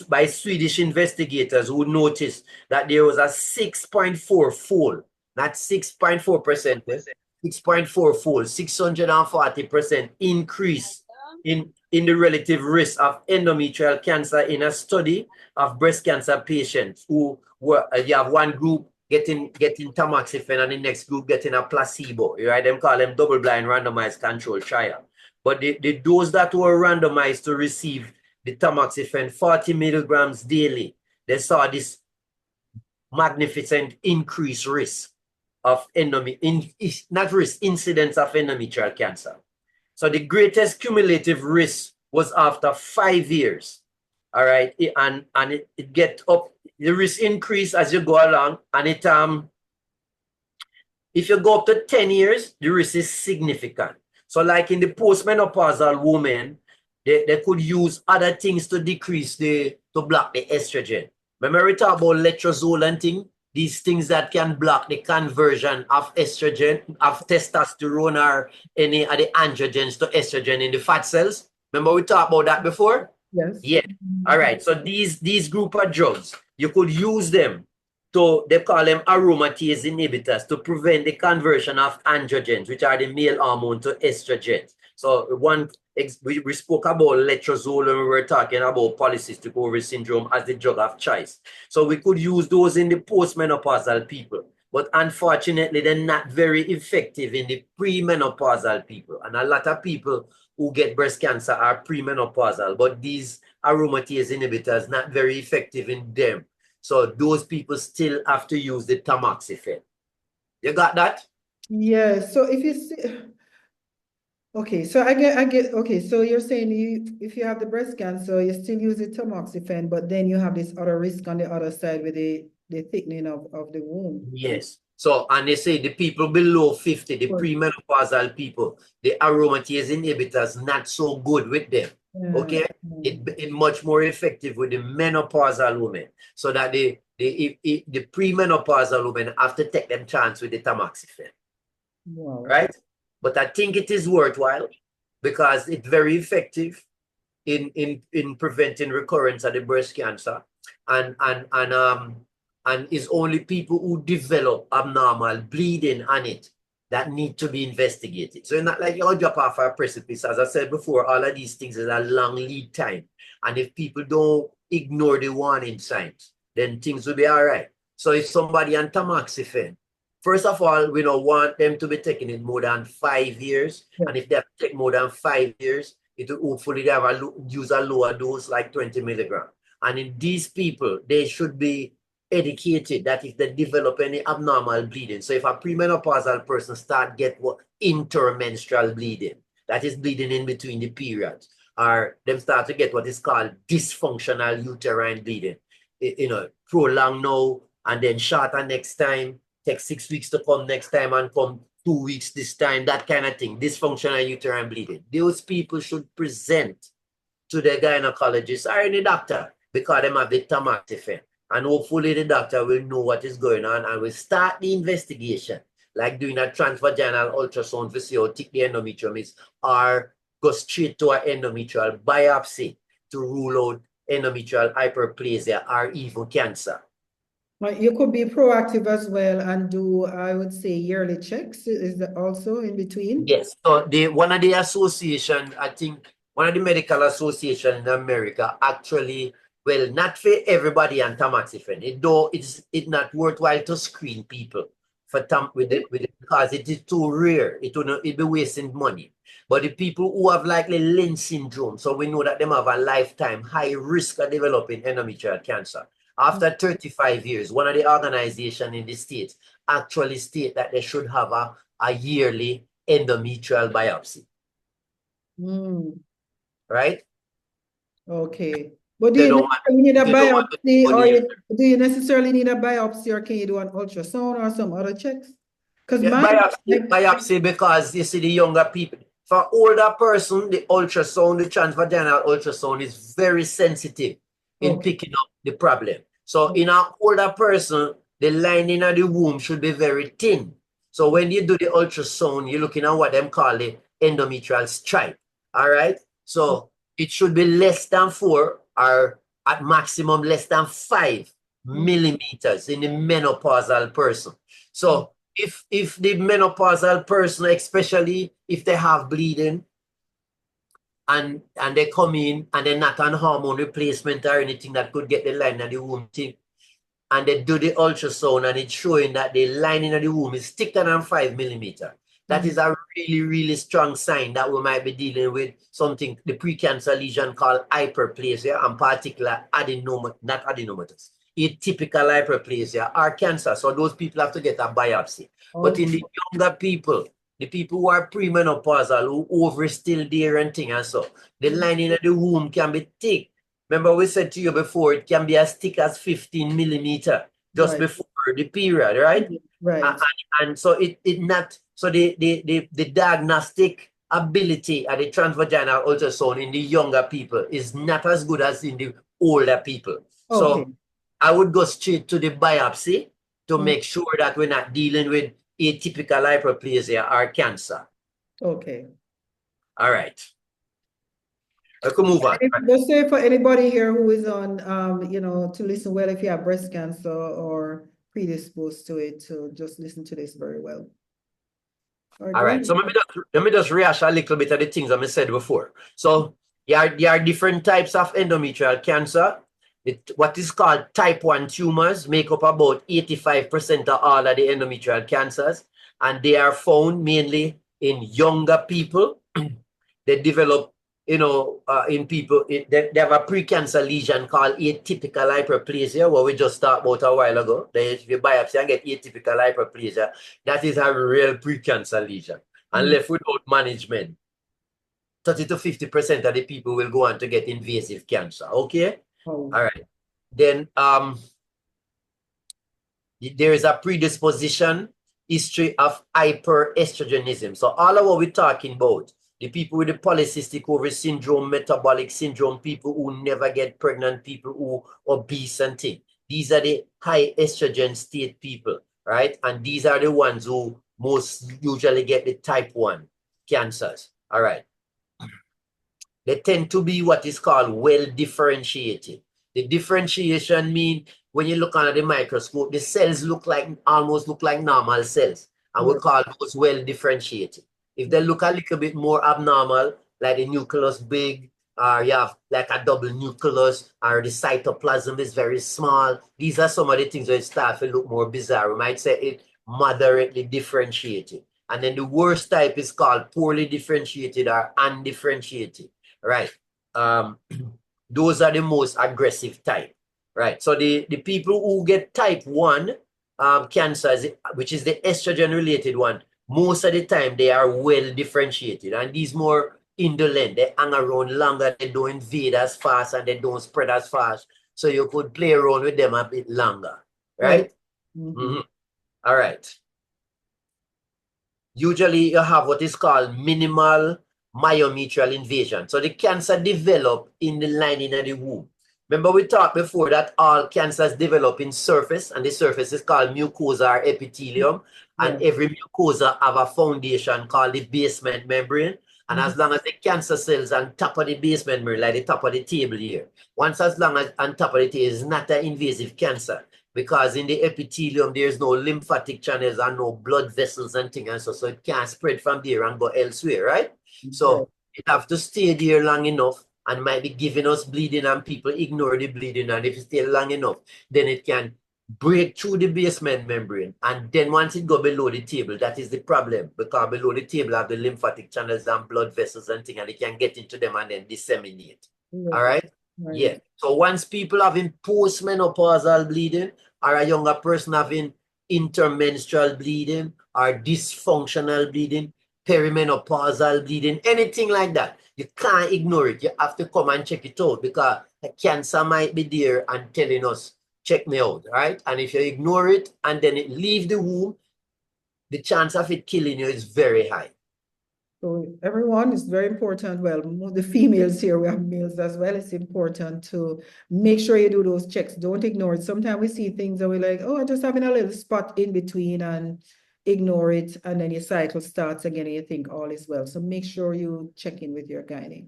by Swedish investigators who noticed that there was a 6.4-fold, not 6.4%, 6.4-fold, 640% increase in the relative risk of endometrial cancer in a study of breast cancer patients who were, you have one group getting tamoxifen and the next group getting a placebo, right? Them call them double-blind randomized controlled trial. But the dose that were randomized to receive the tamoxifen 40 milligrams daily, they saw this magnificent increased risk of incidence of endometrial cancer. So the greatest cumulative risk was after 5 years. All right, and it get up, the risk increase as you go along, and if you go up to 10 years, the risk is significant. So like in the postmenopausal woman, they could use other things to decrease to block the estrogen. Remember we talk about letrozole and thing? These things that can block the conversion of estrogen, of testosterone or any of the androgens to estrogen in the fat cells. Remember we talked about that before? Yes. Yeah. All right. So these group of drugs, you could use them to, they call them aromatase inhibitors, to prevent the conversion of androgens, which are the male hormone, to estrogens. So we spoke about letrozole when we were talking about polycystic ovary syndrome as the drug of choice. So we could use those in the postmenopausal people, but unfortunately, they're not very effective in the premenopausal people. And a lot of people who get breast cancer are premenopausal, but these aromatase inhibitors not very effective in them. So those people still have to use the tamoxifen. You got that? Yeah. So if you see, okay, so I get, okay, so you're saying if you have the breast cancer, you still use the tamoxifen, but then you have this other risk on the other side with the thickening of the womb. Yes. So, and they say the people below 50, the premenopausal people, the aromatase inhibitors not so good with them. Okay, it much more effective with the menopausal women. So that the premenopausal women have to take them chance with the tamoxifen. Wow. Right? But I think it is worthwhile because it's very effective in preventing recurrence of the breast cancer, and is only people who develop abnormal bleeding on it that need to be investigated. So it's not like you'll drop off a precipice. As I said before, all of these things is a long lead time. And if people don't ignore the warning signs, then things will be all right. So if somebody on tamoxifen, first of all, we don't want them to be taking it more than 5 years. Yeah. And if they have to take more than 5 years, it will hopefully they have use a lower dose like 20 milligrams. And in these people, they should be educated that if they develop any abnormal bleeding, so if a premenopausal person start get what intermenstrual bleeding, that is bleeding in between the periods, or them start to get what is called dysfunctional uterine bleeding, you know, prolong now and then shorter next time, take 6 weeks to come next time and come 2 weeks this time, that kind of thing, dysfunctional uterine bleeding. Those people should present to the gynecologist or any doctor because they have the tamoxifen. And hopefully the doctor will know what is going on and will start the investigation, like doing a transvaginal ultrasound to see how thick the endometrium is, or go straight to an endometrial biopsy to rule out endometrial hyperplasia or even cancer. You could be proactive as well and do, I would say, yearly checks. Is that also in between? Yes. So one of the association, I think one of the medical association in America actually, well, not for everybody on tamoxifen. It's not worthwhile to screen people for because it is too rare. It'll be wasting money. But the people who have likely Lynch syndrome, so we know that they have a lifetime high risk of developing endometrial cancer. After 35 years, one of the organizations in the States actually state that they should have a yearly endometrial biopsy. Right? Okay. But do you need a biopsy, or do you necessarily need a biopsy, or can you do an ultrasound or some other checks? Because biopsy, because you see the younger people. For older person, the ultrasound, the transvaginal ultrasound is very sensitive in picking up the problem. So in an older person, the lining of the womb should be very thin. So when you do the ultrasound, you're looking at what them call the endometrial stripe. All right. So it should be less than 4 or at maximum less than 5 millimeters in the menopausal person. So if the menopausal person, especially if they have bleeding and they come in and they're not on hormone replacement or anything that could get the line of the womb thick, and they do the ultrasound and it's showing that the lining of the womb is thicker than 5 millimeters. That is a really, really strong sign that we might be dealing with something, the precancer lesion called hyperplasia, and particular not adenomatous, atypical hyperplasia or cancer. So those people have to get a biopsy. But in the younger people, the people who are premenopausal, who over still there and thing and so, the lining of the womb can be thick. Remember we said to you before, it can be as thick as 15 millimeters just before the period, right? Right. And so so the diagnostic ability at the transvaginal ultrasound in the younger people is not as good as in the older people. So I would go straight to the biopsy to make sure that we're not dealing with atypical hyperplasia or cancer. Okay. All right. I could move on. Just say for anybody here who is on, to listen well, if you have breast cancer or predisposed to it, to just listen to this very well. All right. So let me just rehash a little bit of the things I said before. So there are different types of endometrial cancer. What is called type 1 tumors make up about 85% of all of the endometrial cancers, and they are found mainly in younger people. They develop, in people, they have a precancer lesion called atypical hyperplasia, what we just talked about a while ago. If you biopsy and get atypical hyperplasia, that is a real precancer lesion. And left without management, 30 to 50% of the people will go on to get invasive cancer. Okay? All right. Then there is a predisposition history of hyperestrogenism. So all of what we're talking about, the people with the polycystic ovary syndrome, metabolic syndrome, people who never get pregnant, people who are obese and things. These are the high estrogen state people, right? And these are the ones who most usually get the type 1 cancers. All right. They tend to be what is called well differentiated. The differentiation means when you look under the microscope, the cells almost look like normal cells. and we Right. call those well differentiated. If they look a little bit more abnormal, like the nucleus big, or you have like a double nucleus, or the cytoplasm is very small, these are some of the things that start to look more bizarre. We might say it moderately differentiated. And then the worst type is called poorly differentiated or undifferentiated, right? Those are the most aggressive type, right? So the people who get type 1 cancers, which is the estrogen-related one, most of the time they are well differentiated. And these more indolent, they hang around longer, they don't invade as fast, and they don't spread as fast. So you could play around with them a bit longer, right? All right. Usually you have what is called minimal myometrial invasion. So the cancer develop in the lining of the womb. Remember we talked before that all cancers develop in surface, and the surface is called mucosa or epithelium. And every mucosa have a foundation called the basement membrane. And as long as the cancer cells on top of the basement membrane, like the top of the table here, once as long as on top of the table is not an invasive cancer, because in the epithelium, there's no lymphatic channels and no blood vessels and things, and so it can't spread from there and go elsewhere, right? So it have to stay there long enough and might be giving us bleeding, and people ignore the bleeding, and if it stay long enough, then it can break through the basement membrane, and then once it go below the table, that is the problem, because below the table have the lymphatic channels and blood vessels and things, and they can get into them and then disseminate. All right? Yeah. So once people having postmenopausal bleeding, or a younger person having intermenstrual bleeding, or dysfunctional bleeding, perimenopausal bleeding, anything like that, you can't ignore it. You have to come and check it out, because the cancer might be there and telling us, check me out, right? And if you ignore it and then it leave the womb, the chance of it killing you is very high. So everyone is very important. Well, the females here, we have males as well. It's important to make sure you do those checks. Don't ignore it. Sometimes we see things that we're like, oh, I'm just having a little spot in between, and ignore it. And then your cycle starts again and you think all is well. So make sure you check in with your gynae.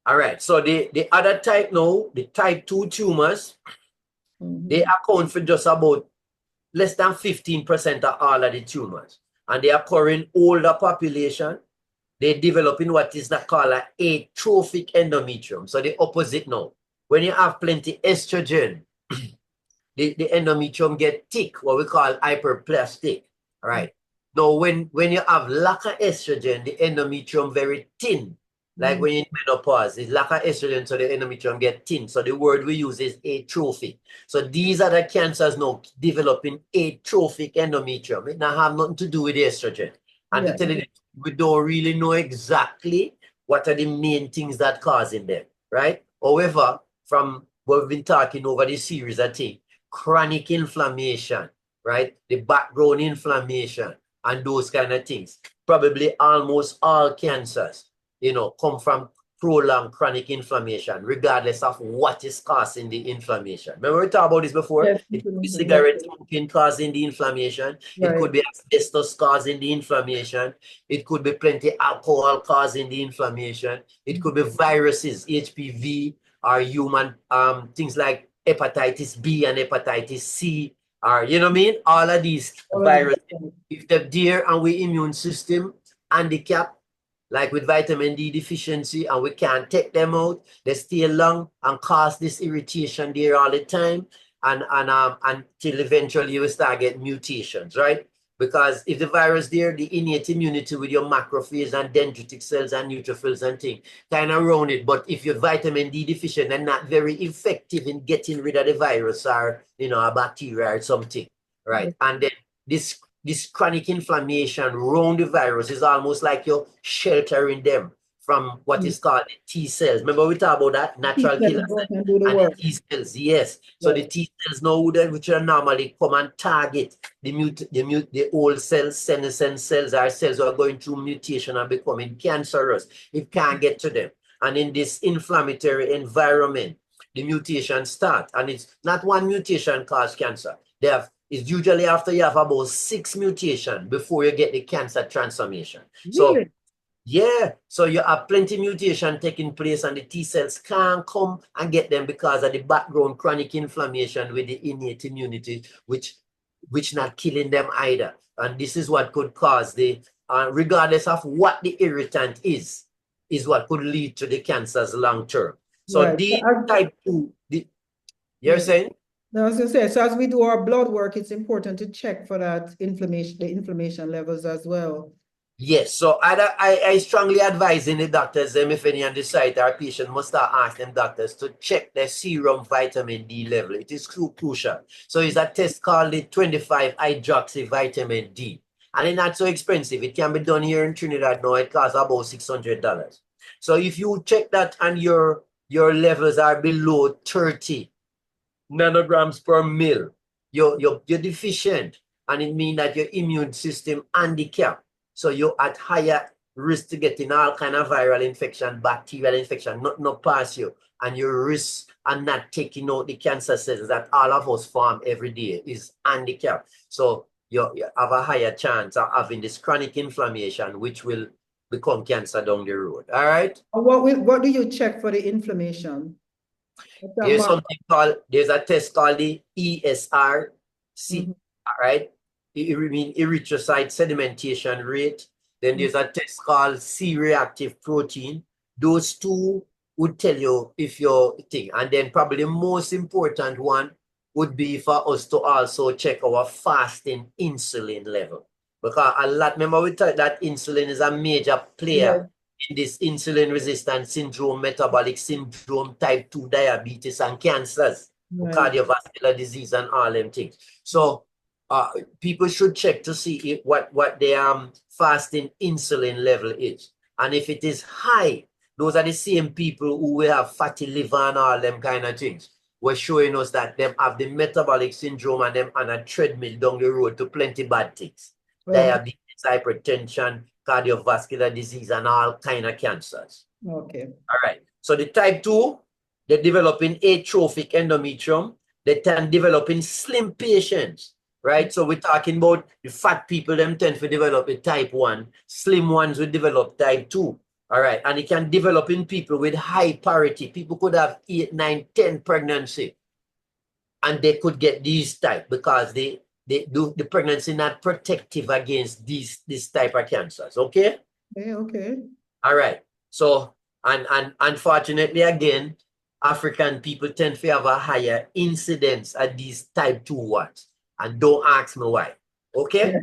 All right. So the other type now, the type 2 tumors, they account for just about less than 15% of all of the tumors. And they occur in older population. They develop in what is not called an atrophic endometrium. So the opposite now. When you have plenty estrogen, the endometrium get thick, what we call hyperplastic. All right. Now, when you have lack of estrogen, the endometrium very thin. Like when you're in menopause, it's lack of estrogen, so the endometrium get thin. So the word we use is atrophic. So these are the cancers now developing atrophic endometrium. It not have nothing to do with estrogen. And to tell you, we don't really know exactly what are the main things that causing them, right? However, from what we've been talking over this series, I think chronic inflammation, right? The background inflammation and those kind of things. Probably almost all cancers, you know, come from prolonged chronic inflammation, regardless of what is causing the inflammation. Remember we talked about this before? Yes, it could be cigarette smoking causing the inflammation. It could be asbestos causing the inflammation. It could be plenty alcohol causing the inflammation. It could be viruses, HPV, or human things like hepatitis B and hepatitis C, or you know what I mean? All of these viruses, if they're there and we immune system handicap, like with vitamin D deficiency, and we can't take them out, they stay long and cause this irritation there all the time, and until eventually you will start getting mutations, right? Because if the virus there, the innate immunity with your macrophage and dendritic cells and neutrophils and things kind of around it. But if you're vitamin D deficient and not very effective in getting rid of the virus, or you know, a bacteria or something, right? And then this chronic inflammation around the virus is almost like you're sheltering them from what is called the T cells. Remember we talked about that natural killer cells and the T cells, yes. So the T cells now, which are normally come and target the old cells, senescent cells, or cells who are going through mutation and becoming cancerous. It can't get to them. And in this inflammatory environment, the mutation start. And it's not one mutation cause cancer. It's usually after you have about 6 mutations before you get the cancer transformation. So yeah, so you have plenty mutation taking place, and the T cells can't come and get them because of the background chronic inflammation with the innate immunity, which which not killing them either. And this is what could cause the, regardless of what the irritant is what could lead to the cancers long term. So Right. the type 2, you're Yeah. saying? No, I was gonna say, so as we do our blood work, it's important to check for that inflammation, the inflammation levels as well. Yes, so I strongly advise in the doctors, if any on the site, our patient must start asking them doctors to check their serum vitamin D level. It is crucial. So it's a test called the 25-hydroxy vitamin D. And it's not so expensive. It can be done here in Trinidad now. It costs about $600. So if you check that and your levels are below 30 nanograms per mil, you're deficient. And it means that your immune system handicapped. So you're at higher risk to getting all kind of viral infection, bacterial infection, not pass you. And your risk and not taking out the cancer cells that all of us form every day is handicapped. So you have a higher chance of having this chronic inflammation, which will become cancer down the road. All right. What do you check for the inflammation? There's something called, there's a test called the ESR, all right? It mean erythrocyte sedimentation rate. Then there's a test called C-reactive protein. Those two would tell you if you're thing. And then probably the most important one would be for us to also check our fasting insulin level. Because a lot, remember we thought that insulin is a major player in this insulin resistant syndrome, metabolic syndrome, type 2 diabetes, and cancers, cardiovascular disease, and all them things. So people should check to see what their fasting insulin level is. And if it is high, those are the same people who will have fatty liver and all them kind of things. We're showing us that them have the metabolic syndrome and them on a treadmill down the road to plenty bad things. Diabetes, hypertension, cardiovascular disease, and all kind of cancers. Okay. All right. So the type 2, they're developing atrophic endometrium. They can develop in slim patients, right? So we're talking about the fat people, them tend to develop a type 1. Slim ones will develop type 2. All right. And it can develop in people with high parity. People could have 8, 9, 10 pregnancy. And they could get these type because the pregnancy not protective against this type of cancers. Okay? Okay. All right. So, and unfortunately, again, African people tend to have a higher incidence of these type 2 ones. And don't ask me why. Okay?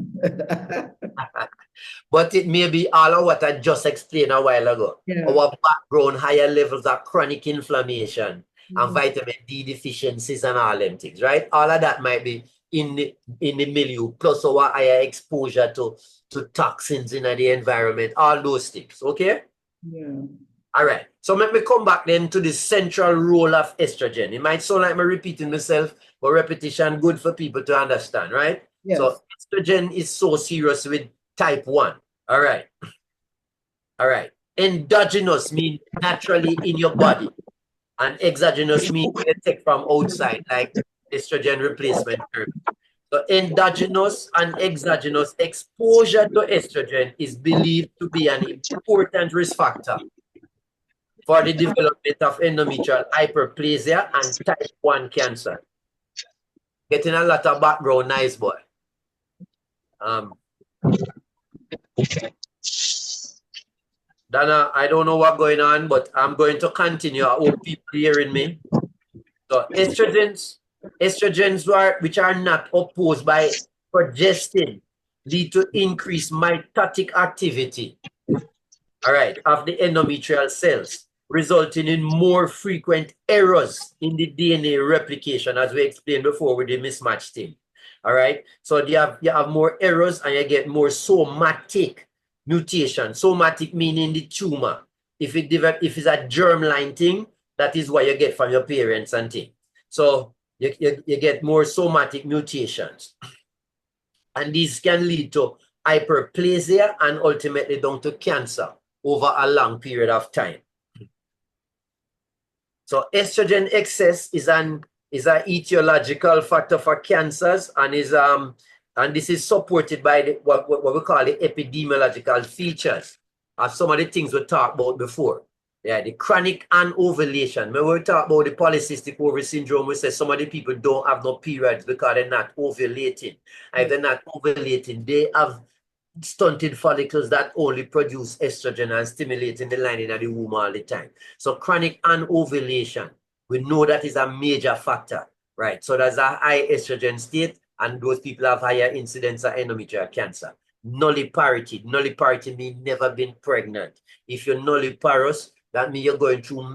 But it may be all of what I just explained a while ago. Our background, higher levels of chronic inflammation and vitamin D deficiencies and all them things, right? All of that might be in the milieu, plus our higher exposure to toxins in the environment, all those things, okay? Yeah. All right. So let me come back then to the central role of estrogen. It might sound like I'm repeating myself, but repetition good for people to understand, right? Yes. So estrogen is so serious with type 1. All right. All right. Endogenous means naturally in your body. And exogenous means you take from outside, like estrogen replacement therapy. So endogenous and exogenous exposure to estrogen is believed to be an important risk factor for the development of endometrial hyperplasia and type 1 cancer. Getting a lot of background, nice boy. Dana, I don't know what's going on, but I'm going to continue. I hope people hearing me. So estrogens which are not opposed by progestin lead to increased mitotic activity, all right, of the endometrial cells, resulting in more frequent errors in the DNA replication, as we explained before with the mismatch thing. All right, so you have more errors and you get more somatic mutation. Somatic meaning the tumor. If it's a germline thing, that is what you get from your parents and thing. So you get more somatic mutations. And these can lead to hyperplasia and ultimately down to cancer over a long period of time. So estrogen excess is an etiological factor for cancers and this is supported by what we call the epidemiological features of some of the things we talked about before. Yeah, the chronic anovulation. When we talk about the polycystic ovary syndrome, we say some of the people don't have no periods because they're not ovulating. And if they're not ovulating, they have stunted follicles that only produce estrogen and stimulating the lining of the womb all the time. So chronic anovulation, we know that is a major factor, right? So there's a high estrogen state, and those people have higher incidence of endometrial cancer. Nulliparity. Nulliparity means never been pregnant. If you're nulliparous, that means you're going through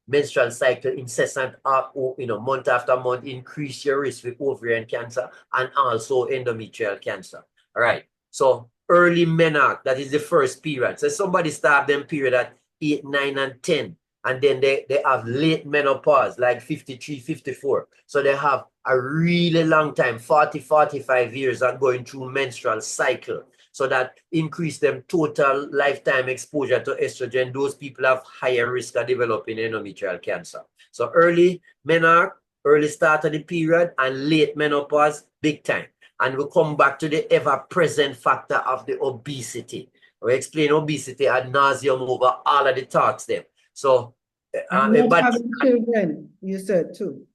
menstrual cycle incessant, month after month, increase your risk with ovarian cancer and also endometrial cancer. All right. So early menarche, that is the first period. So somebody start them period at 8, 9, and 10. And then they have late menopause, like 53, 54. So they have a really long time, 40, 45 years of going through menstrual cycle. So that increase them total lifetime exposure to estrogen. Those people have higher risk of developing endometrial cancer. So early menarche, early start of the period, and late menopause, big time. And we come back to the ever-present factor of the obesity. We explain obesity ad nauseum over all of the talks there. So, not having children, you said too.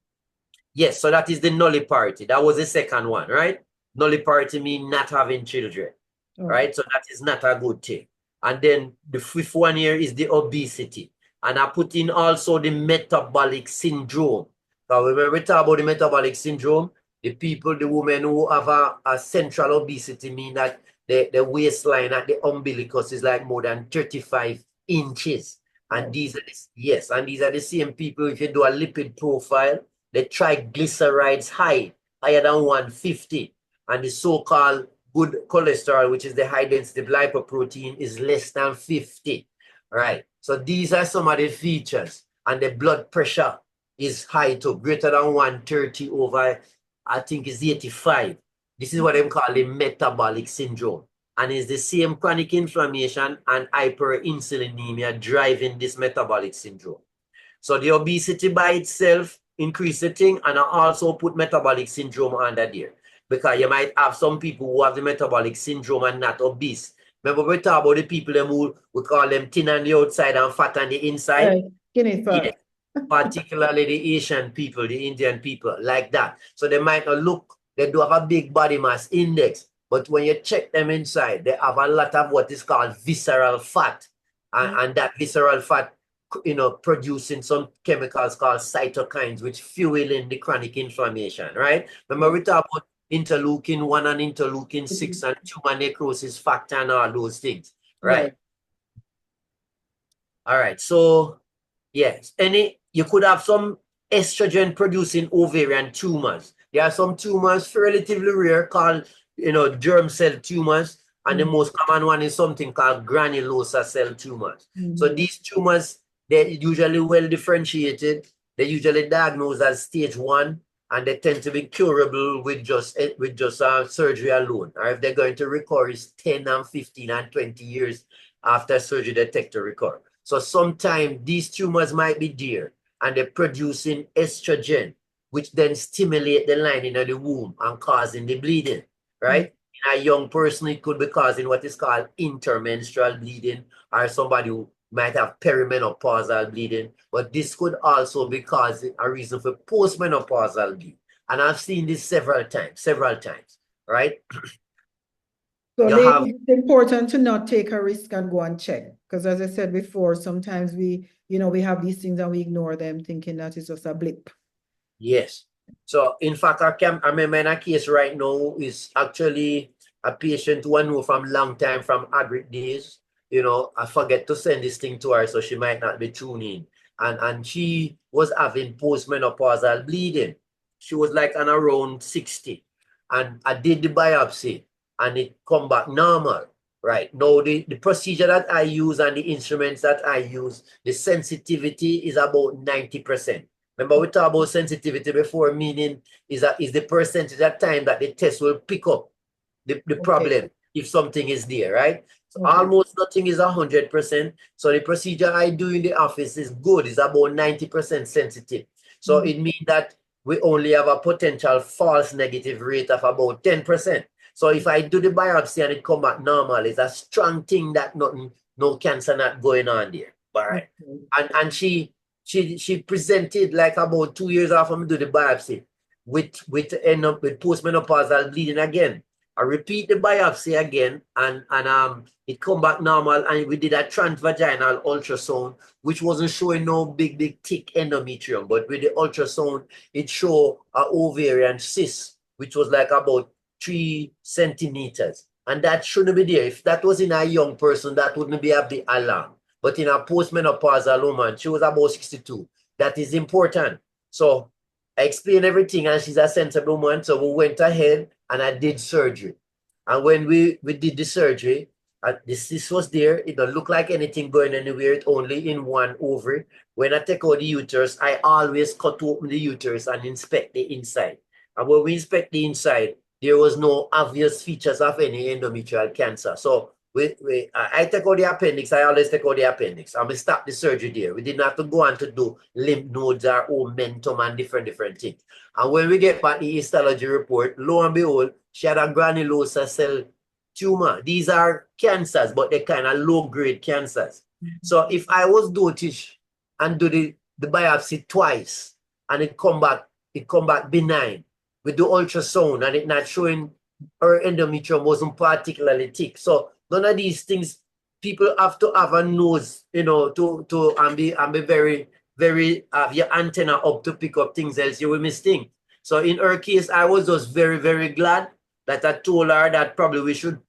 Yes, so that is the nulliparity. That was the second one, right? Nulliparity means not having children, right? So that is not a good thing. And then the fifth one here is the obesity. And I put in also the metabolic syndrome. Now, when we talk about the metabolic syndrome, the people, the women who have a central obesity mean that the waistline at the umbilicus is like more than 35 inches. And these are these are the same people, if you do a lipid profile, the triglycerides higher than 150, and the so-called good cholesterol, which is the high density lipoprotein, is less than 50. Right. So these are some of the features, and the blood pressure is high to greater than 130 over, I think it's 85. This is what they call the metabolic syndrome. And it's the same chronic inflammation and hyperinsulinemia driving this metabolic syndrome. So the obesity by itself increase the thing, and I also put metabolic syndrome under there. Because you might have some people who have the metabolic syndrome and not obese. Remember we talk about the people who we call them thin on the outside and fat on the inside? Right. Skinny fat. Yes. Particularly the Asian people, the Indian people, like that. So they might not look, they do have a big body mass index, but when you check them inside, they have a lot of what is called visceral fat. And that visceral fat, producing some chemicals called cytokines, which fueling the chronic inflammation, right? Remember we talk about interleukin-1 and interleukin-6 and tumor necrosis factor and all those things, right? All right, so yes, you could have some estrogen producing ovarian tumors. There are some tumors relatively rare called, germ cell tumors. And the most common one is something called granulosa cell tumors. So these tumors, they're usually well differentiated. They're usually diagnosed as stage 1, and they tend to be curable with just surgery alone. Or if they're going to recur, it's 10 and 15 and 20 years after surgery they take to recur. So sometimes these tumors might be there, and they're producing estrogen, which then stimulate the lining of the womb and causing the bleeding, right? In a young person, it could be causing what is called intermenstrual bleeding, or somebody who might have perimenopausal bleeding. But this could also be causing a reason for postmenopausal bleeding. And I've seen this several times, right? So it's important to not take a risk and go and check. Because as I said before, sometimes we have these things and we ignore them thinking that it's just a blip. Yes. So in fact, I remember in a case right now is actually a patient who I know from long time, from Agric days. I forget to send this thing to her, so she might not be tuning in. And she was having postmenopausal bleeding. She was like on around 60. And I did the biopsy and it come back normal. Right. Now, the procedure that I use and the instruments that I use, the sensitivity is about 90%. Remember, we talked about sensitivity before, meaning is the percentage of time that the test will pick up the problem if something is there, right? So almost nothing is 100%. So the procedure I do in the office is good. It's about 90% sensitive. So it means that we only have a potential false negative rate of about 10%. So if I do the biopsy and it come back normal, it's a strong thing that no cancer not going on there. All right. Okay. And she presented like about 2 years after me do the biopsy with end up with postmenopausal bleeding again. I repeat the biopsy again and it come back normal, and we did a transvaginal ultrasound which wasn't showing no big thick endometrium, but with the ultrasound it showed a ovarian cyst which was like about 3 centimeters, and that shouldn't be there. If that was in a young person, that wouldn't be a big alarm. But in a postmenopausal woman, she was about 62. That is important. So I explained everything, and she's a sensible woman. So we went ahead and I did surgery. And when we did the surgery, this was there. It don't look like anything going anywhere. It's only in one ovary. When I take out the uterus, I always cut open the uterus and inspect the inside. And when we inspect the inside, there was no obvious features of any endometrial cancer. So I take out the appendix. I always take out the appendix. And we stop the surgery there. We didn't have to go on to do lymph nodes or omentum and different things. And when we get back the histology report, lo and behold, she had a granulosa cell tumor. These are cancers, but they're kind of low-grade cancers. So if I was dotish and do the biopsy twice and it come back benign, with the ultrasound and it not showing her endometrium wasn't particularly thick. So none of these things, people have to have a nose, to and be very have your antenna up to pick up things, else you will miss things. So in her case, I was just very glad that I told her that probably we should,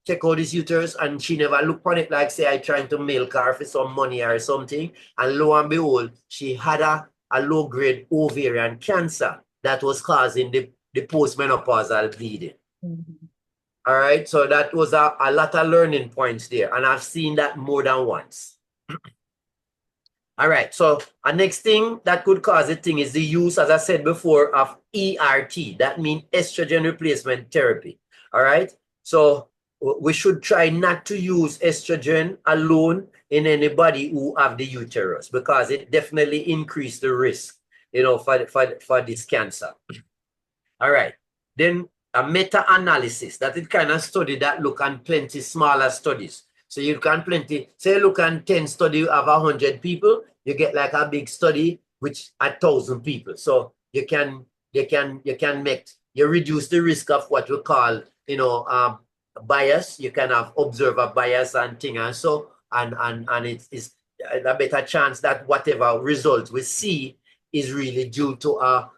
check out this uterus, and she never looked on it like say I trying to milk her for some money or something. And lo and behold, she had a low-grade ovarian cancer that was causing the postmenopausal bleeding. All right, so that was a lot of learning points there, and I've seen that more than once. All right, so a next thing that could cause a thing is the use, as I said before, of ERT. That means estrogen replacement therapy. All right, so we should try not to use estrogen alone in anybody who have the uterus, because it definitely increases the risk, for this cancer. All right, then a meta-analysis, that is kind of study that look at plenty smaller studies. So you can say look at 10 study of 100 people, you get like a big study which 1,000 people. So you reduce the risk of what we call, bias. You can have observer bias and thing, and so and it is a better chance that whatever results we see is really due to a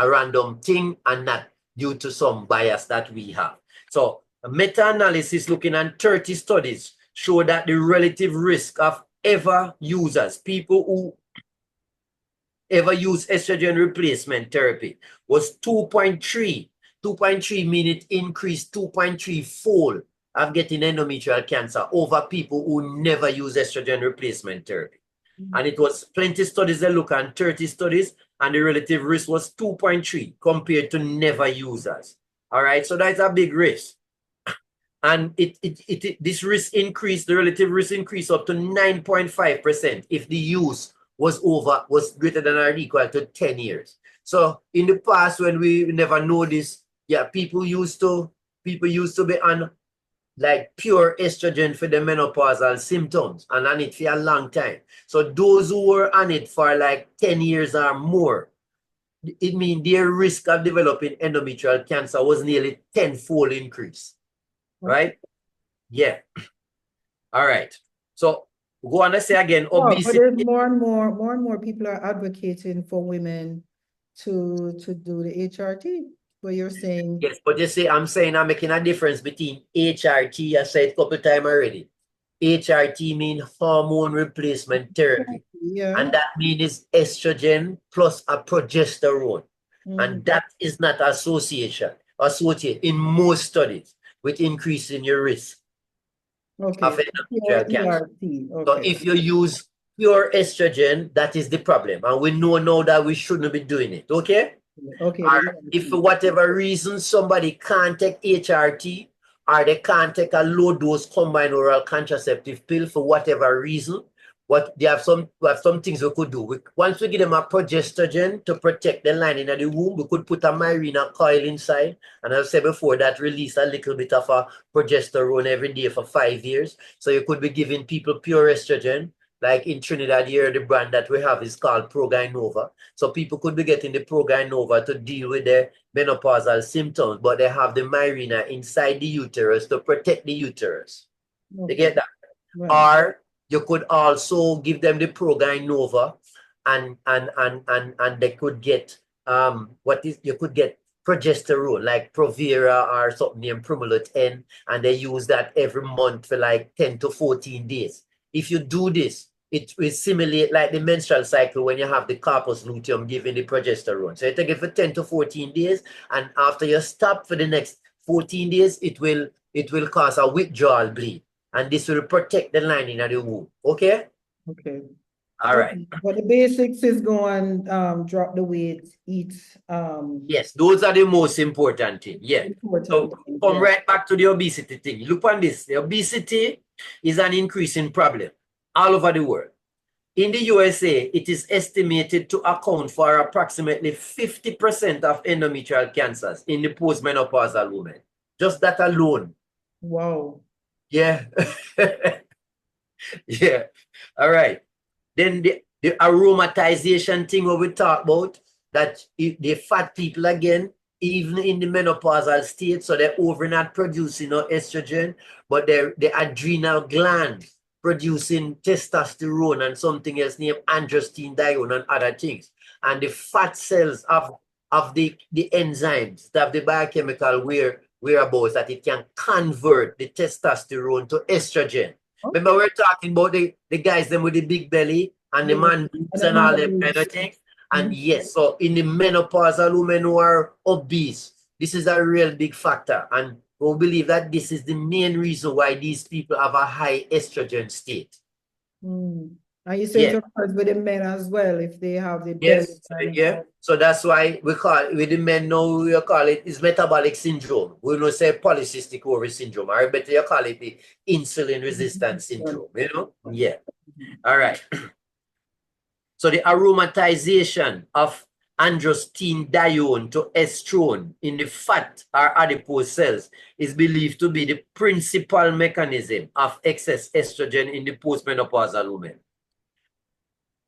random thing and not due to some bias that we have. So a meta-analysis looking at 30 studies show that the relative risk of people who ever use estrogen replacement therapy was 2.3. 2.3 mean it increased 2.3 fold of getting endometrial cancer over people who never use estrogen replacement therapy. And it was plenty studies that look at 30 studies, and the relative risk was 2.3 compared to never users. All right, so that's a big risk. And this risk increased, the relative risk increased up to 9.5% if the use was greater than or equal to 10 years. So in the past, when we never know this, people used to be on like pure estrogen for the menopausal symptoms and on it for a long time. So those who were on it for like 10 years or more, it means their risk of developing endometrial cancer was nearly 10-fold increase. Right? Yeah. All right. So go on and say again, obesity. But there's more and more people are advocating for women to do the HRT. What you're saying. Yes, but I'm making a difference between HRT, I said a couple of times already. HRT means hormone replacement therapy. Yeah. And that means estrogen plus a progesterone. And that is not associated in most studies with increase in your risk of endometrial cancer. So if you use pure estrogen, that is the problem. And we know now that we shouldn't be doing it. Okay? Okay. Or if for whatever reason somebody can't take HRT, or they can't take a low dose combined oral contraceptive pill for whatever reason, we have some things we could do. Once we give them a progestogen to protect the lining of the womb, we could put a Mirena coil inside. And I've said before that release a little bit of a progesterone every day for 5 years. So you could be giving people pure estrogen. Like in Trinidad here, the brand that we have is called Progynova. So people could be getting the Progynova to deal with their menopausal symptoms, but they have the Mirena inside the uterus to protect the uterus. Okay. You get that? Right. Or you could also give them the Progynova and they could get you could get progesterone like Provera or something named Primulot N, and they use that every month for like 10 to 14 days. If you do this, it will simulate like the menstrual cycle when you have the corpus luteum giving the progesterone. So you take it for 10 to 14 days, and after you stop for the next 14 days, it will cause a withdrawal bleed. And this will protect the lining of the womb. Okay? Okay. All right. But the basics is go and drop the weight, eat. Yes, those are the most important thing. Yeah. Important So things, come yeah. right back to the obesity thing. Look on this. The obesity is an increasing problem all over the world. In the USA, it is estimated to account for approximately 50% of endometrial cancers in the postmenopausal women. Just that alone. Wow. Yeah. Yeah. All right. Then the aromatization thing what we talk about, that the fat people again, even in the menopausal state, so they're over not producing no estrogen, but the adrenal gland producing testosterone and something else named androstenedione and other things. And the fat cells of the enzymes that have the biochemical whereabouts that it can convert the testosterone to estrogen. Okay. Remember, we're talking about the guys them with the big belly and the man boobs and all them kind of things. And yes, so in the menopausal women who are obese, this is a real big factor. And we believe that this is the main reason why these people have a high estrogen state. And you say it occurs with the men as well, if they have the belly. Yeah. So that's why we call it, with the men now, we call it is metabolic syndrome. We don't say polycystic ovary syndrome, or better you call it the insulin resistance syndrome, you know? Yeah. All right. So the aromatization of androstenedione to estrone in the fat or adipose cells is believed to be the principal mechanism of excess estrogen in the postmenopausal woman.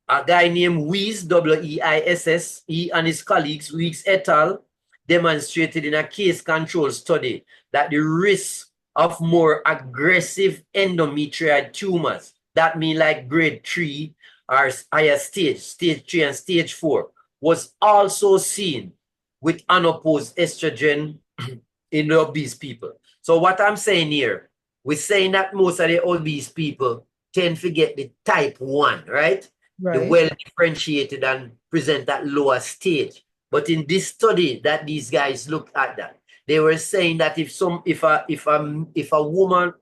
A guy named Weiss, W-E-I-S-S, he and his colleagues, Weeks et al., demonstrated in a case control study that the risk of more aggressive endometrioid tumors, that mean like grade 3 or higher stage 3 and stage 4, was also seen with unopposed estrogen in the obese people. So what I'm saying here, we're saying that most of the obese people tend to get the type 1, right? The well differentiated and present that lower stage. But in this study that these guys looked at that, they were saying that if a woman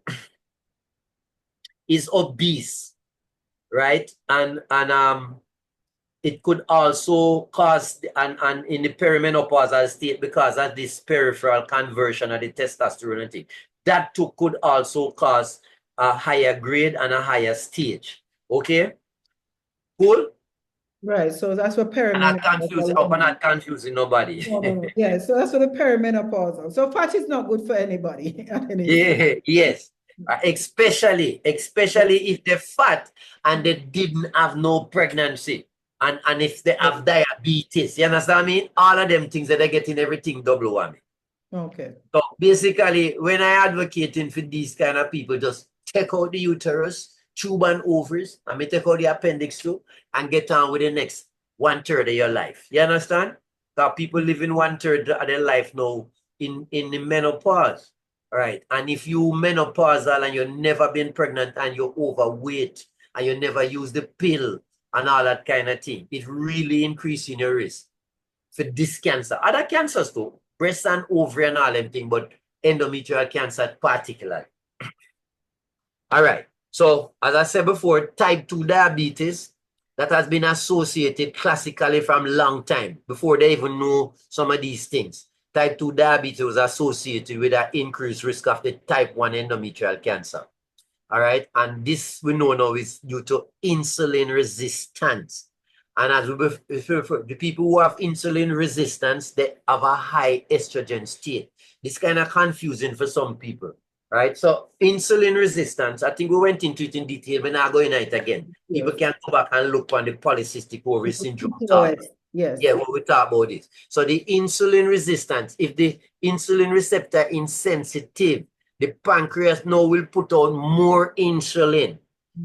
is obese, right, and it could also cause and in the perimenopausal state because of this peripheral conversion of the testosterone and thing, that too could also cause a higher grade and a higher stage. Okay. Cool? Right, so that's what perimenopausal. I'm not confusing nobody. No. Yeah, so that's what the perimenopausal. So fat is not good for anybody. Yeah, yes. Especially if they're fat and they didn't have no pregnancy and if they have diabetes. You understand what I mean? All of them things that they're getting everything double whammy. Okay. So basically, when I advocating for these kind of people, just take out the uterus, tube and ovaries, and me take out the appendix too, and get on with the next 1/3 of your life. You understand? Because people living 1/3 of their life now in the menopause. All right. And if you menopausal and you've never been pregnant and you're overweight and you never use the pill and all that kind of thing, it really increasing your risk for this cancer. Other cancers too, breast and ovary and all them thing, but endometrial cancer particularly. All right. So as I said before, type 2 diabetes, that has been associated classically from long time, before they even know some of these things. Type 2 diabetes was associated with an increased risk of the type 1 endometrial cancer. All right. And this we know now is due to insulin resistance. And as the people who have insulin resistance, they have a high estrogen state. This kind of confusing for some people, right? So insulin resistance, I think we went into it in detail. We're not going into it again. Yes. People can go back and look on the polycystic ovary syndrome. Yes. Yeah, what we talk about this. So the insulin resistance, if the insulin receptor insensitive, the pancreas now will put out more insulin,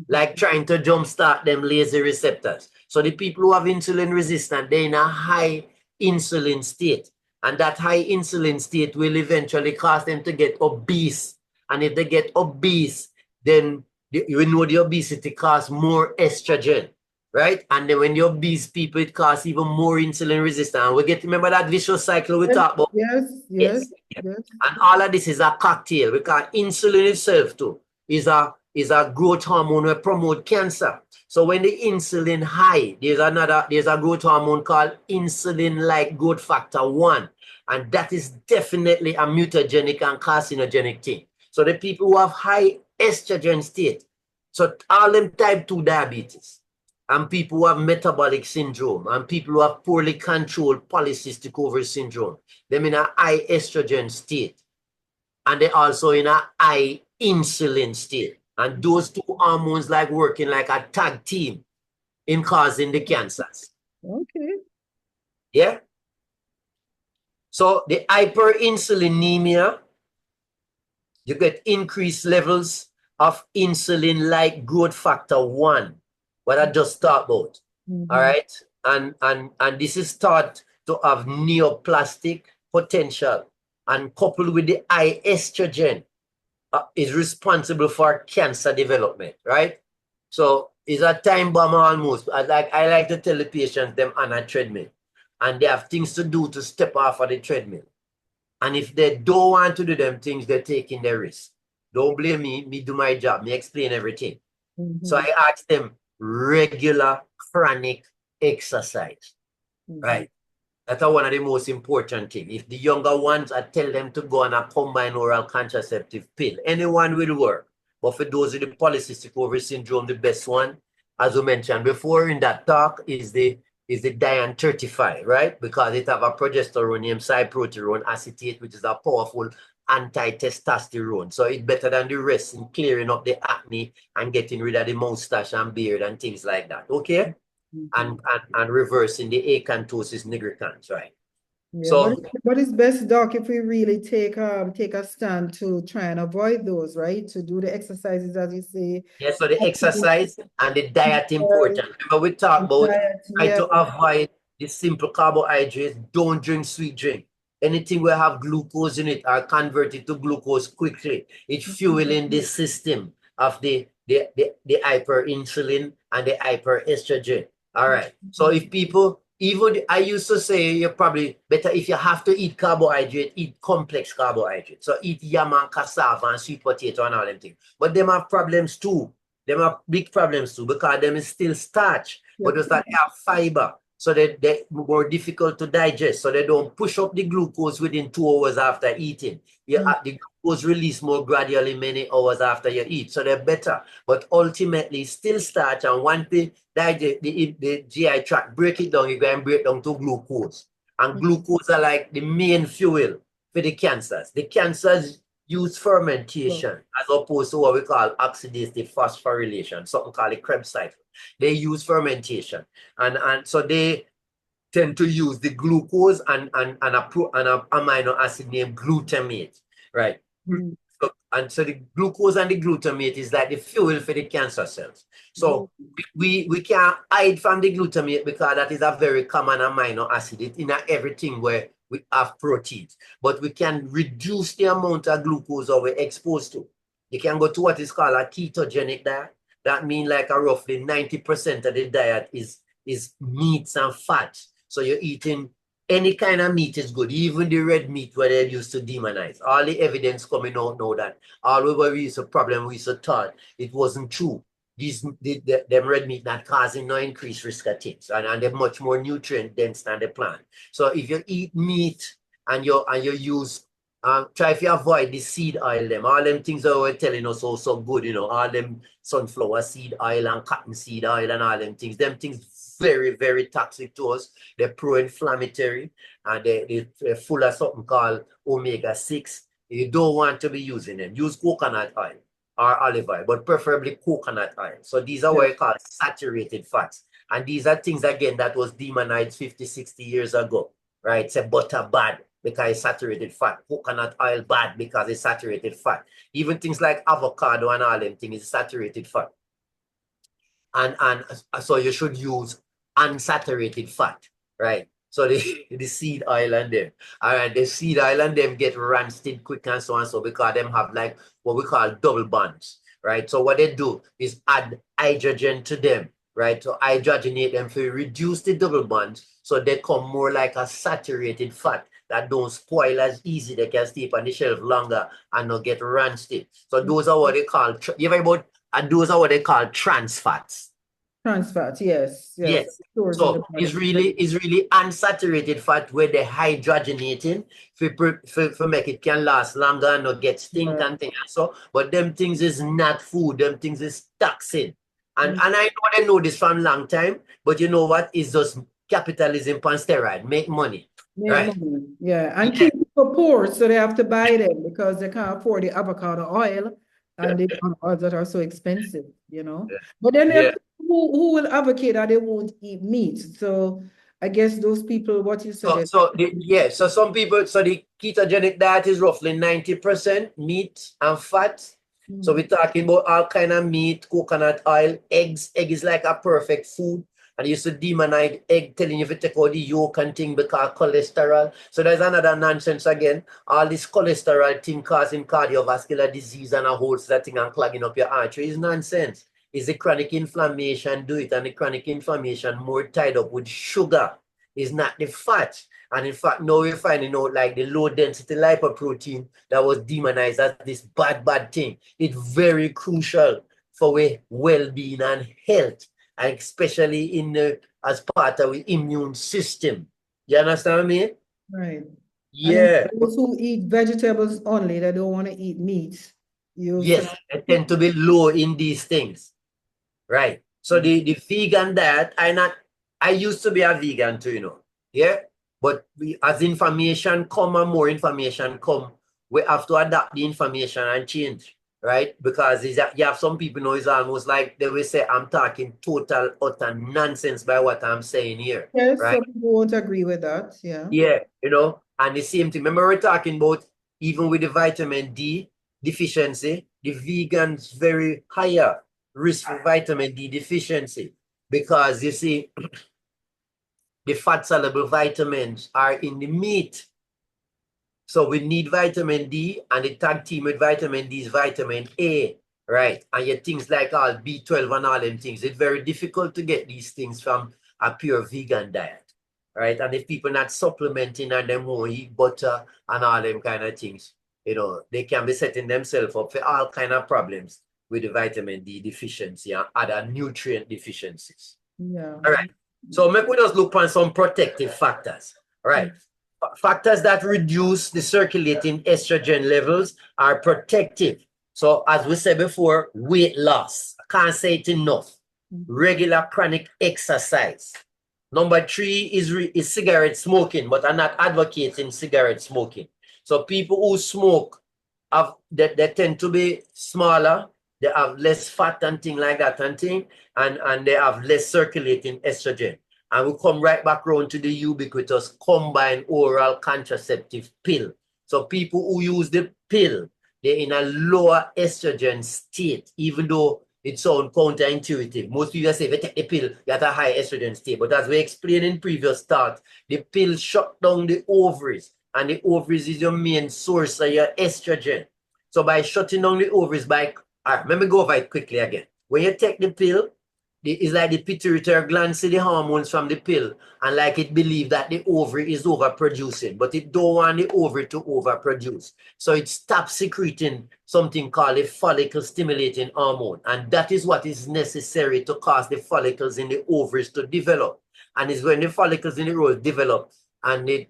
like trying to jumpstart them lazy receptors. So the people who have insulin resistance, they're in a high insulin state. And that high insulin state will eventually cause them to get obese. And if they get obese, then you know the obesity causes more estrogen, right? And then when you're obese people, it causes even more insulin resistance. And we get, remember that vicious cycle we talked about? Yes. And all of this is a cocktail because insulin itself too is a growth hormone that promote cancer. So when the insulin high, there's a growth hormone called insulin-like growth factor 1. And that is definitely a mutagenic and carcinogenic thing. So the people who have high estrogen state, so all them type 2 diabetes, and people who have metabolic syndrome, and people who have poorly controlled polycystic ovary syndrome, them in a high estrogen state, and they also in a high insulin state. And those two hormones like working like a tag team in causing the cancers. Okay. Yeah. So the hyperinsulinemia, you get increased levels of insulin-like growth factor 1, what I just talked about. All right. And this is thought to have neoplastic potential, and coupled with the high estrogen is responsible for cancer development, right? So it's a time bomb almost. I like to tell the patients them on a treadmill, and they have things to do to step off of the treadmill. And if they don't want to do them things, they're taking their risk. Don't blame me. Me do my job. Me explain everything. So I ask them regular chronic exercise, right? That's one of the most important things. If the younger ones, I tell them to go on a combined oral contraceptive pill. Anyone will work. But for those with the polycystic ovary syndrome, the best one, as we mentioned before in that talk, is the Diane 35, right? Because it have a progesterone named cyproterone acetate, which is a powerful anti-testosterone. So it's better than the rest in clearing up the acne and getting rid of the mustache and beard and things like that. Okay? And reversing the acanthosis nigricans, right? Yeah, so but it's best, doc, if we really take a stand to try and avoid those, right? To do the exercises as you say. yeah, so the exercise and the diet important. Remember we talk about try to avoid the simple carbohydrates, don't drink sweet drink. Anything will have glucose in it are converted to glucose quickly. It's fueling the system of the hyperinsulin and the hyperestrogen. All right. So if people, even I used to say you're probably better if you have to eat carbohydrate, eat complex carbohydrate. So eat yam and cassava and sweet potato and all them things. But them have problems too. Them have big problems too because them is still starch, but just that they have fiber. So they're more difficult to digest. So they don't push up the glucose within 2 hours after eating. The glucose release more gradually many hours after you eat. So they're better. But ultimately still starch, and once the GI tract break it down, you go and break down to glucose. And glucose are like the main fuel for the cancers. The cancers use fermentation as opposed to what we call oxidative phosphorylation, something called the Krebs cycle. They use fermentation. And so they tend to use the glucose and an amino acid named glutamate, right? So the glucose and the glutamate is like the fuel for the cancer cells. So we can't hide from the glutamate because that is a very common amino acid. It's in everything where we have proteins. But we can reduce the amount of glucose that we're exposed to. You can go to what is called a ketogenic diet. That means like a roughly 90% of the diet is meats and fats. So you're eating any kind of meat is good, even the red meat where they used to demonize. All the evidence coming out now that all over we used a problem, we used to thought it wasn't true. Them red meat not causing no increased risk of things, and they're much more nutrient dense than the plant. So if you eat meat and you use try to avoid the seed oil them. All them things that were telling us also good, you know, all them sunflower seed oil and cotton seed oil and all them things. Them things very, very toxic to us. They're pro-inflammatory and they're full of something called omega-6. You don't want to be using them. Use coconut oil or olive oil, but preferably coconut oil. So these are what we call saturated fats. And these are things, again, that was demonized 50, 60 years ago, right? Say butter bad because it's saturated fat. Coconut oil bad because it's saturated fat. Even things like avocado and all them things is saturated fat. And so you should use unsaturated fat, right? So the seed oil and them. All right, the seed oil and them get rancid quick and so because them have like what we call double bonds, right? So what they do is add hydrogen to them, right? To hydrogenate them to reduce the double bonds so they come more like a saturated fat that don't spoil as easy. They can stay on the shelf longer and not get rancid. So those are what they call, you ever about, and those are what they call trans fats. Trans fat, yes. Yes. So it's really unsaturated fat where they're hydrogenating for make it can last longer and not get stink and things. So, but them things is not food, them things is toxin. And I know they know this from a long time, but you know what? It's just capitalism on steroid, make money. Right. Money. Yeah. And keep people poor, so they have to buy them because they can't afford the avocado oil and the oils that are so expensive, you know. But then there are people who will advocate that they won't eat meat. So I guess those people, what you said. So some people, so the ketogenic diet is roughly 90% meat and fat. So we're talking about all kind of meat, coconut oil, eggs. Egg is like a perfect food. And they used to demonize egg, telling you to take out the yolk and thing because cholesterol. So there's another nonsense again. All this cholesterol thing causing cardiovascular disease and a whole set of thing and clogging up your artery is nonsense. It's the chronic inflammation do it, and the chronic inflammation more tied up with sugar. It's not the fat. And in fact, now we're finding out like the low density lipoprotein that was demonized as this bad thing. It's very crucial for our well-being and health, and especially in as part of the immune system. You understand what I mean? Right. Yeah. And those who eat vegetables only, they don't want to eat meat. Yes, they tend to be low in these things. Right. So the vegan diet, I used to be a vegan too, you know. Yeah. But as information come and more information come, we have to adapt the information and change, right? Because you have some people know it's almost like they will say I'm talking total utter nonsense by what I'm saying here. Yes, right? some people won't agree with that. Yeah. Yeah, you know, and the same thing. Remember, we're talking about even with the vitamin D deficiency, the vegans very higher risk for vitamin D deficiency because you see, the fat soluble vitamins are in the meat. So we need vitamin D, and the tag team with vitamin D is vitamin A, right? And your things like all B12 and all them things, it's very difficult to get these things from a pure vegan diet, right? And if people not supplementing and them won't eat butter and all them kind of things, you know, they can be setting themselves up for all kind of problems with the vitamin D deficiency and other nutrient deficiencies. Yeah. All right. So make we just look on some protective factors. All right. Factors that reduce the circulating estrogen levels are protective. So as we said before, weight loss. I can't say it enough. Regular chronic exercise. Number 3 is cigarette smoking, but I'm not advocating cigarette smoking. So people who smoke, they tend to be smaller, they have less fat and things like that and they have less circulating estrogen. And we come right back around to the ubiquitous combined oral contraceptive pill. So people who use the pill, they're in a lower estrogen state, even though it sounds counterintuitive. Most people say, if you take the pill, you have a high estrogen state. But as we explained in previous thought, the pill shut down the ovaries, and the ovaries is your main source of your estrogen. So by shutting down the ovaries, let me go over it quickly again. When you take the pill, it's like the pituitary gland see the hormones from the pill, and like it believes that the ovary is overproducing, but it don't want the ovary to overproduce. So it stops secreting something called a follicle stimulating hormone, and that is what is necessary to cause the follicles in the ovaries to develop. And it's when the follicles in the ovaries develop and the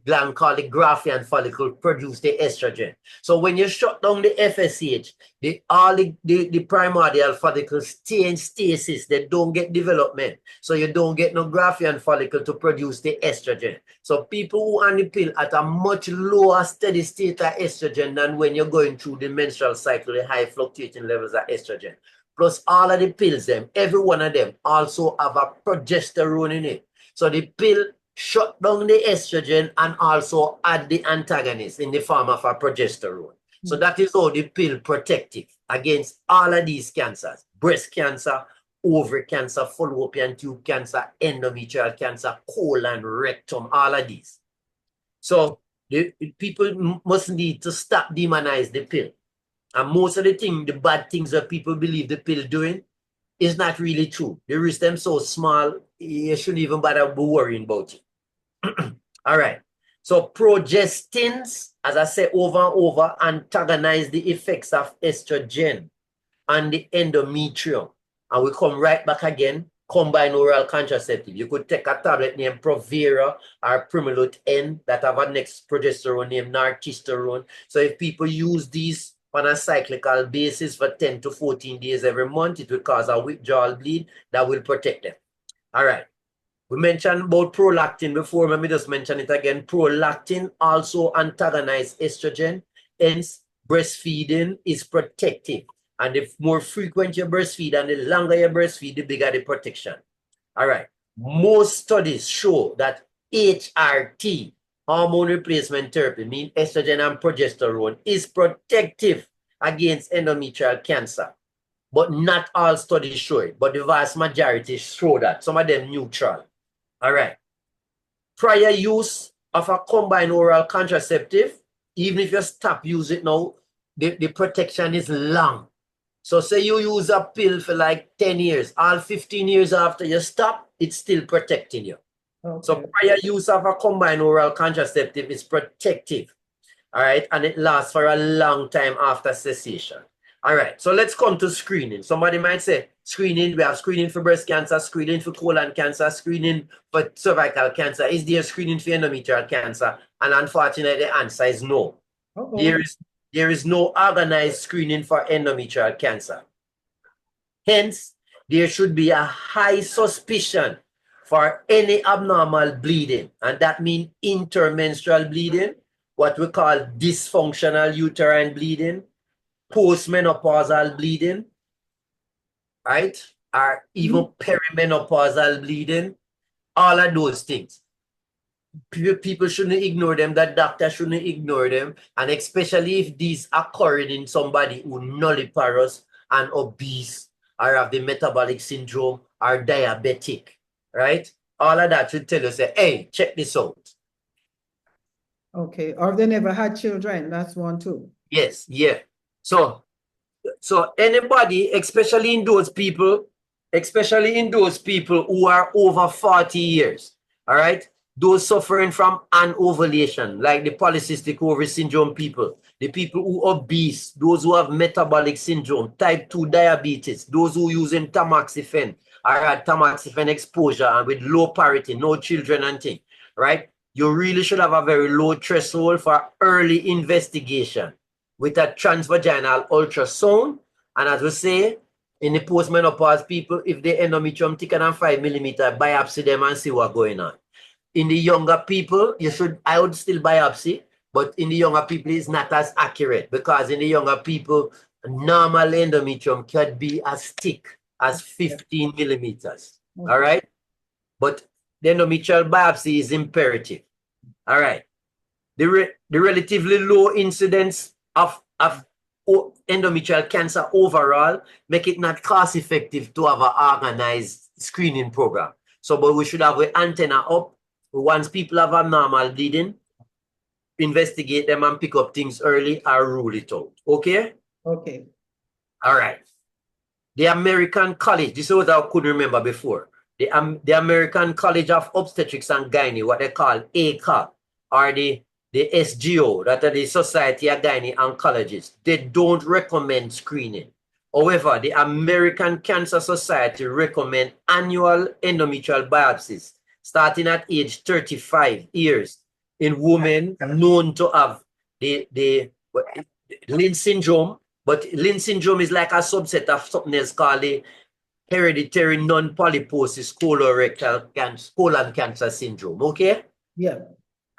gland called the Graafian follicle produce the estrogen. So when you shut down the FSH, all the primordial follicles stay in stasis. They don't get development. So you don't get no Graafian follicle to produce the estrogen. So people who are on the pill at a much lower steady state of estrogen than when you're going through the menstrual cycle, the high fluctuating levels of estrogen. Plus all of the pills, every one of them also have a progesterone in it. So the pill shut down the estrogen and also add the antagonist in the form of a progesterone. So that is how the pill protective against all of these cancers: breast cancer, ovary cancer, fallopian tube cancer, endometrial cancer, colon, rectum, all of these. So the people must need to stop demonize the pill. And most of the bad things that people believe the pill doing is not really true. The risk them so small, you shouldn't even bother worrying about it. All right. So progestins, as I say over and over, antagonize the effects of estrogen on the endometrium. And we come right back again, combined oral contraceptive. You could take a tablet named Provera or Primulot N that have a next progesterone named Nartesterone. So if people use these on a cyclical basis for 10 to 14 days every month, it will cause a withdrawal bleed that will protect them. All right. We mentioned about prolactin before. Let me just mention it again. Prolactin also antagonizes estrogen. Hence, breastfeeding is protective. And the more frequent you breastfeed and the longer you breastfeed, the bigger the protection. All right. Most studies show that HRT, hormone replacement therapy, mean estrogen and progesterone, is protective against endometrial cancer. But not all studies show it, but the vast majority show that. Some of them neutral. All right. Prior use of a combined oral contraceptive, even if you stop using it now, the protection is long. So say you use a pill for like 10 years, all 15 years after you stop, it's still protecting you. Okay. So prior use of a combined oral contraceptive is protective. All right. And it lasts for a long time after cessation. All right. So let's come to screening. Somebody might say, screening, we have screening for breast cancer, screening for colon cancer, screening for cervical cancer. Is there screening for endometrial cancer? And unfortunately, the answer is no. There is no organized screening for endometrial cancer. Hence, there should be a high suspicion for any abnormal bleeding. And that means intermenstrual bleeding, what we call dysfunctional uterine bleeding, postmenopausal bleeding, right? Or even perimenopausal bleeding, all of those things. People shouldn't ignore them, that doctor shouldn't ignore them, and especially if these occurring in somebody who nulliparous and obese or have the metabolic syndrome or diabetic, right? All of that should tell you, say, hey, check this out. Okay, or they never had children, that's one too. Yes, yeah. So anybody, especially in those people who are over 40 years, all right? Those suffering from anovulation, like the polycystic ovary syndrome people, the people who are obese, those who have metabolic syndrome, type 2 diabetes, those who using tamoxifen or had tamoxifen exposure and with low parity, no children and things, right? You really should have a very low threshold for early investigation with a transvaginal ultrasound. And as we say, in the postmenopause people, if the endometrium thicker than 5 millimeters, biopsy them and see what's going on. In the younger people, I would still biopsy, but in the younger people, it's not as accurate because in the younger people, normal endometrium can be as thick as 15 millimeters. Okay. All right? But the endometrial biopsy is imperative. All right. The relatively low incidence of endometrial cancer overall make it not cost effective to have an organized screening program. So, but we should have an antenna up. Once people have abnormal bleeding, investigate them and pick up things early or rule it out. Okay? Okay. All right. The American College, this is what I couldn't remember before. The American College of Obstetrics and Gynae, what they call ACOG, or the SGO, that are the Society of Gynae Oncologists, they don't recommend screening. However, the American Cancer Society recommend annual endometrial biopsies starting at age 35 years in women known to have the Lynch syndrome, but Lynch syndrome is like a subset of something else called the hereditary non-polyposis colon cancer syndrome. Okay? Yeah.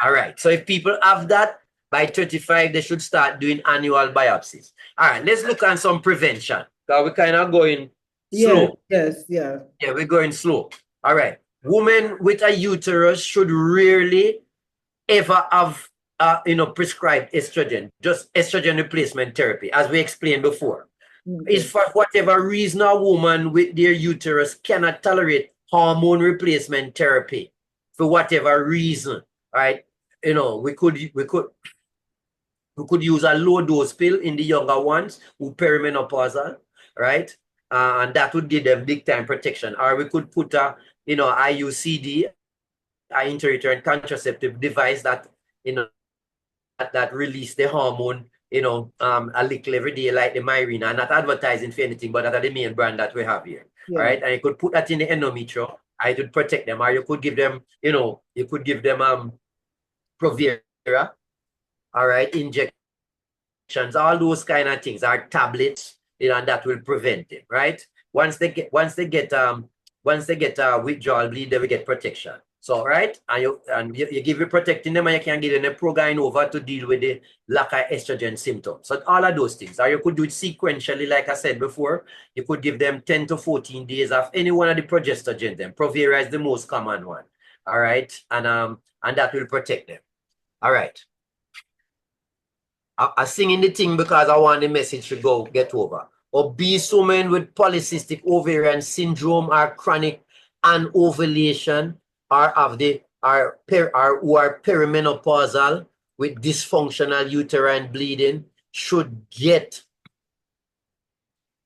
All right. So if people have that, by 35, they should start doing annual biopsies. All right, let's look at some prevention. We're kind of going slow. Yes, yeah. Yeah, we're going slow. All right. Women with a uterus should rarely ever have prescribed estrogen, just estrogen replacement therapy, as we explained before. Okay. If for whatever reason a woman with their uterus cannot tolerate hormone replacement therapy, for whatever reason, right? We could use a low dose pill in the younger ones who perimenopausal, right? And that would give them big time protection. Or we could put a IUCD, an intrauterine contraceptive device that that release the hormone, a little every day, like the Mirena. Not advertising for anything, but that's the main brand that we have here. Yeah. All right, and you could put that in the endometrial. I would protect them, or you could give them, Provera. All right, injections, all those kind of things are tablets, and that will prevent it, right? Once they get withdrawal bleed, they will get protection. So, right, and you give it protecting them, and you can give them a Progyne over to deal with the lack of estrogen symptoms. So all of those things, or you could do it sequentially, like I said before. You could give them 10 to 14 days of any one of the progestogen. Then Provera is the most common one. All right, and that will protect them. All right. I'm singing the thing because I want the message to get over. Obese women with polycystic ovarian syndrome or chronic anovulation who are perimenopausal with dysfunctional uterine bleeding should get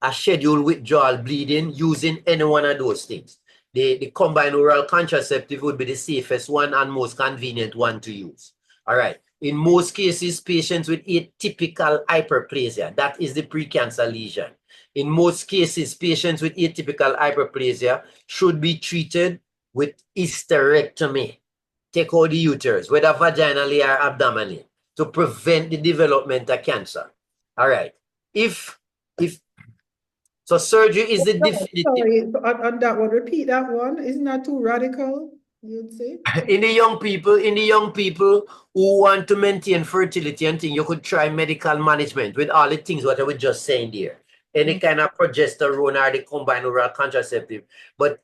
a scheduled withdrawal bleeding using any one of those things. The combined oral contraceptive would be the safest one and most convenient one to use. All right. In most cases, patients with atypical hyperplasia, that is the precancer lesion. In most cases, patients with atypical hyperplasia should be treated with hysterectomy. Take out the uterus, whether vaginally or abdominally, to prevent the development of cancer. All right. So surgery is the definitive. Sorry, on that one, repeat that one. Isn't that too radical, you'd say? In the young people who want to maintain fertility and things, you could try medical management with all the things what I was just saying there. Any kind of progesterone or the combined oral contraceptive. But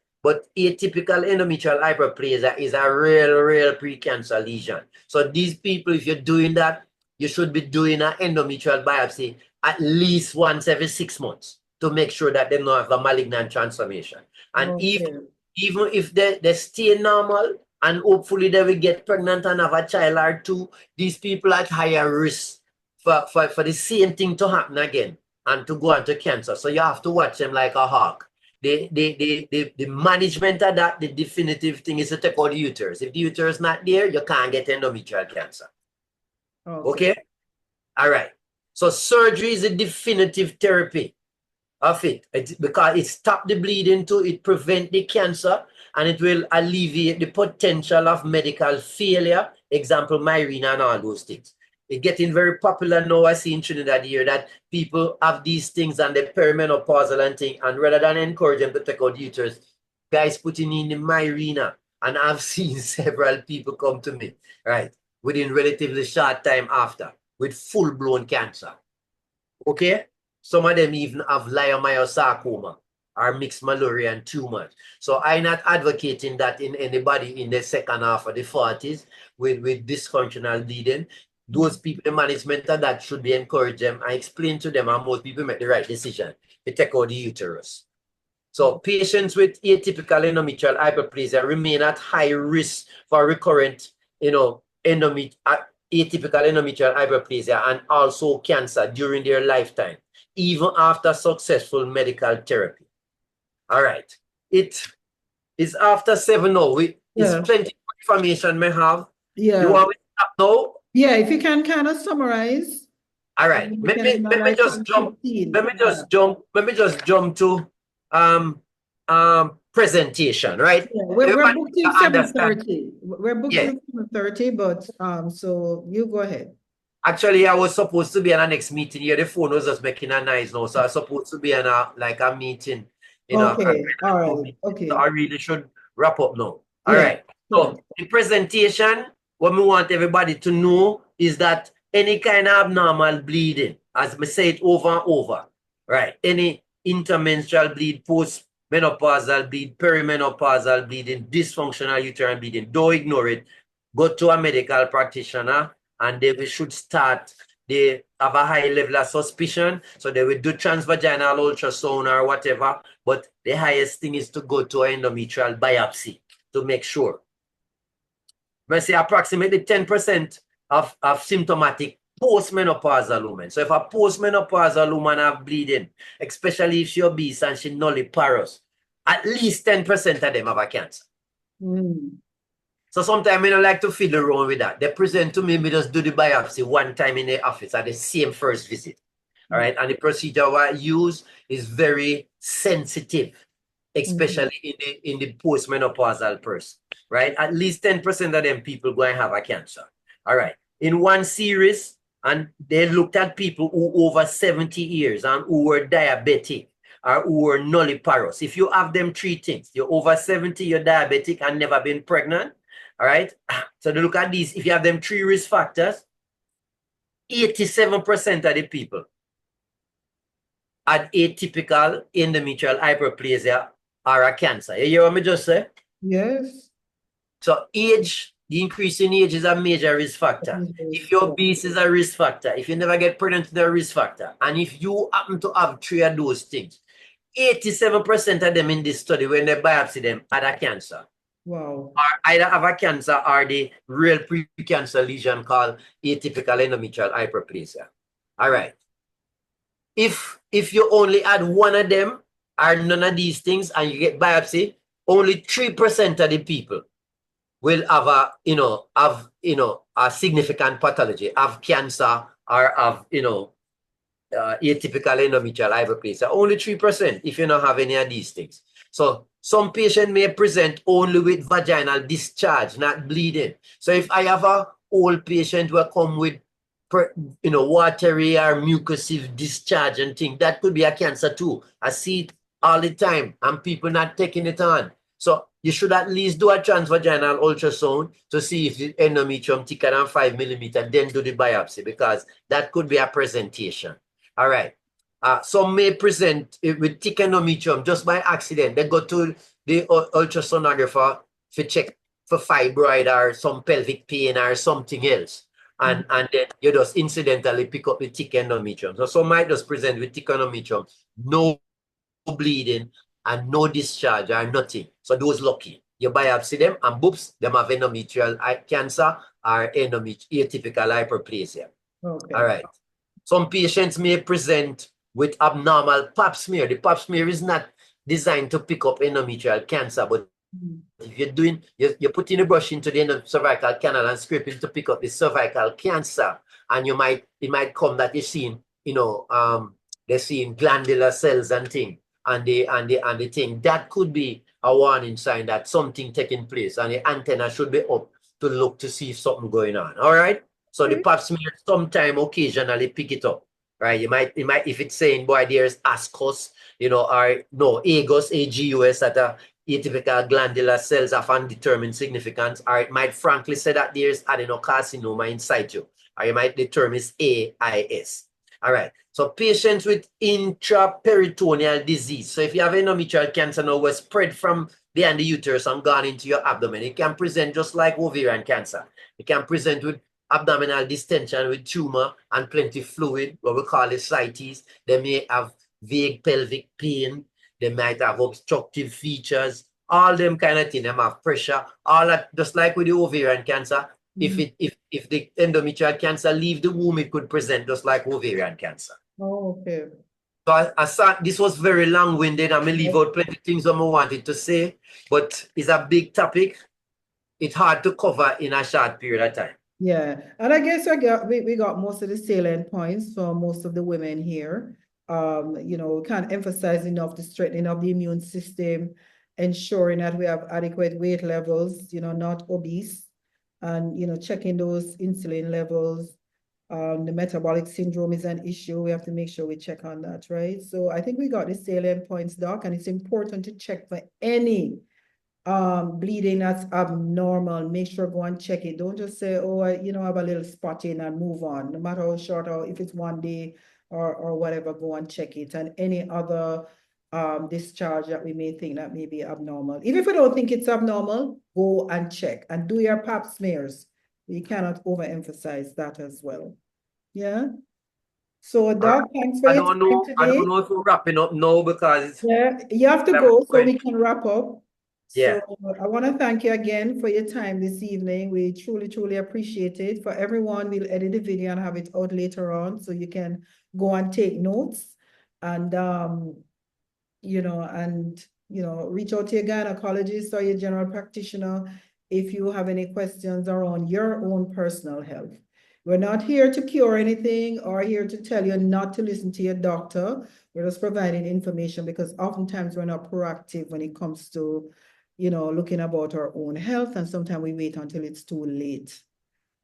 atypical endometrial hyperplasia is a real precancer lesion. So these people, if you're doing that, you should be doing an endometrial biopsy at least once every 6 months to make sure that they don't have a malignant transformation. And even if they stay normal and hopefully they will get pregnant and have a child or two, these people are at higher risk for the same thing to happen again and to go on to cancer. So you have to watch them like a hawk. The management of that, the definitive thing is to take out the uterus. If the uterus is not there, you can't get endometrial cancer. Okay? All right. So surgery is a definitive therapy of it, because it stops the bleeding too, it prevents the cancer, and it will alleviate the potential of medical failure, example Mirena and all those things. It's getting very popular now. I see in Trinidad here that people have these things and they're perimenopausal and thing, and rather than encourage them to take out uterus, guys putting in the Mirena, and I've seen several people come to me, right, within relatively short time after, with full-blown cancer. Okay? Some of them even have leiomyosarcoma or mixed Mullerian tumors. So I'm not advocating that in anybody in the second half of the 40s with dysfunctional bleeding. Those people, the management of that should be encouraged them. I explain to them, and most people make the right decision to take out the uterus. So patients with atypical endometrial hyperplasia remain at high risk for recurrent, atypical endometrial hyperplasia and also cancer during their lifetime, even after successful medical therapy. All right. It is after 7 now. It's plenty of information we have. Yeah. You want me to stop now? Yeah, if you can kind of summarize. All right. Let me just jump to presentation, right? Yeah, we're Everybody booked in understand. 7:30. We're booked Yeah. in 7:30, but so you go ahead. Actually, I was supposed to be in our next meeting here. The phone was just making a noise now. So I was supposed to be in a meeting, Okay, all right, So okay. I really should wrap up now. All Yeah, right. sure. So the presentation, what we want everybody to know is that any kind of abnormal bleeding, as we say it over and over, right? Any intermenstrual bleed, postmenopausal bleed, perimenopausal bleeding, dysfunctional uterine bleeding, don't ignore it. Go to a medical practitioner and they should start. They have a high level of suspicion, so they will do transvaginal ultrasound or whatever. But the highest thing is to go to an endometrial biopsy to make sure. I say approximately 10% of symptomatic postmenopausal women. So if a postmenopausal woman have bleeding, especially if she's obese and she nulliparous, at least 10% of them have a cancer. Mm. So sometimes I don't like to fiddle around with that. They present to me, we just do the biopsy one time in the office at the same first visit. All right. And the procedure I use is very sensitive, especially in the postmenopausal person. Right. At least 10% of them people going to have a cancer. All right. In one series, and they looked at people who over 70 years and who were diabetic or who were nulliparous. If you have them three things, you're over 70, you're diabetic and never been pregnant. All right. So they look at these. If you have them three risk factors, 87% of the people had atypical endometrial hyperplasia or a cancer. You hear what I just say? Yes. So age, the increase in age is a major risk factor. If you're obese is a risk factor. If you never get pregnant, is a risk factor. And if you happen to have three of those things, 87% of them in this study, when they biopsy them, had a cancer. Wow. Or either have a cancer or the real precancer lesion called atypical endometrial hyperplasia. All right. If you only add one of them or none of these things and you get biopsy, only 3% of the people will have a significant pathology, have cancer or have atypical endometrial hyperplasia. Only 3% if you don't have any of these things. So some patient may present only with vaginal discharge, not bleeding. So if I have a old patient who come with watery or mucosive discharge and things, that could be a cancer too. I see it all the time and people not taking it on. So you should at least do a transvaginal ultrasound to see if the endometrium thicker than 5 millimeters, then do the biopsy, because that could be a presentation. All right. Some may present with thick endometrium just by accident. They go to the ultrasonographer to check for fibroid or some pelvic pain or something else. And then you just incidentally pick up the thick endometrium. So some might just present with thick endometrium, no bleeding and no discharge or nothing. So those lucky. You biopsy them and boops, them have endometrial cancer or atypical hyperplasia. Okay. All right. Some patients may present with abnormal pap smear. The pap smear is not designed to pick up endometrial cancer, but if you're doing, you're putting a brush into the cervical canal and scraping to pick up the cervical cancer, and it might come that you're seeing, they're seeing glandular cells and thing, and the thing that could be a warning sign that something taking place, and the antenna should be up to look to see if something going on. All right. So the pap smear sometime occasionally pick it up, right? You might if it's saying, boy, there's ascus, or no, AGUS, AGUS at a atypical glandular cells of undetermined significance, or it might frankly say that there's adenocarcinoma in situ, or you might determine it's AIS. All right. So patients with intraperitoneal disease. So if you have endometrial cancer now was spread from behind the uterus and gone into your abdomen, it can present just like ovarian cancer. It can present with abdominal distension with tumor and plenty fluid, what we call ascites. They may have vague pelvic pain. They might have obstructive features. All them kind of things. They have pressure. All that, just like with the ovarian cancer. If the endometrial cancer leave the womb, it could present just like ovarian cancer. Oh, okay. So I saw this was very long-winded. I'm gonna leave out plenty of things I wanted to say, but it's a big topic. It's hard to cover in a short period of time. Yeah, and I guess we got most of the salient points for most of the women here. Can't emphasize enough the strengthening of the immune system, ensuring that we have adequate weight levels, not obese, and, checking those insulin levels. The metabolic syndrome is an issue. We have to make sure we check on that, right? So I think we got the salient points, Doc, and it's important to check for any bleeding that's abnormal. Make sure go and check it. Don't just say, oh, I have a little spotting and move on. No matter how short or if it's one day or whatever, go and check it. And any other discharge that we may think that may be abnormal. Even if we don't think it's abnormal, go and check and do your pap smears. We cannot overemphasize that as well. Yeah. So, Doc, thanks for I your don't time know. I today. don't know if we're wrapping up now because Yeah, you have to go so we can wrap up. Yeah. So I want to thank you again for your time this evening. We truly, truly appreciate it. For everyone, we'll edit the video and have it out later on so you can go and take notes and reach out to your gynecologist or your general practitioner if you have any questions around your own personal health. We're not here to cure anything or here to tell you not to listen to your doctor. We're just providing information because oftentimes we're not proactive when it comes to, looking about our own health, and sometimes we wait until it's too late,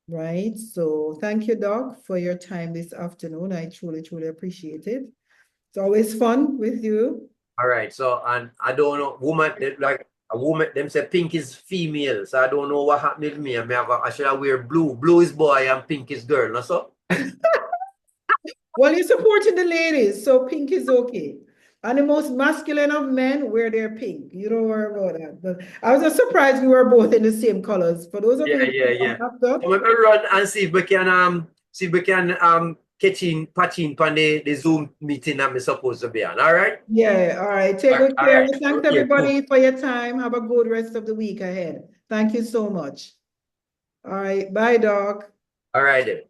right? So thank you, Doc, for your time this afternoon. I truly, truly appreciate it. It's always fun with you. All right. So, and I don't know, a woman, them say pink is female. So I don't know what happened with me. I should have wear blue. Blue is boy and pink is girl. No, so? Well, you're supporting the ladies, so pink is okay. And the most masculine of men wear their pink. You don't worry about that. But I was just surprised we were both in the same colors. For those of you Yeah. after, So let me run and see if we can catch in patching on the Zoom meeting that we're supposed to be on. All right? yeah, all right. Take good All care. right. Thanks Okay, everybody for your time. Have a good rest of the week ahead. Thank you so much. All right. Bye, Doc. All right then.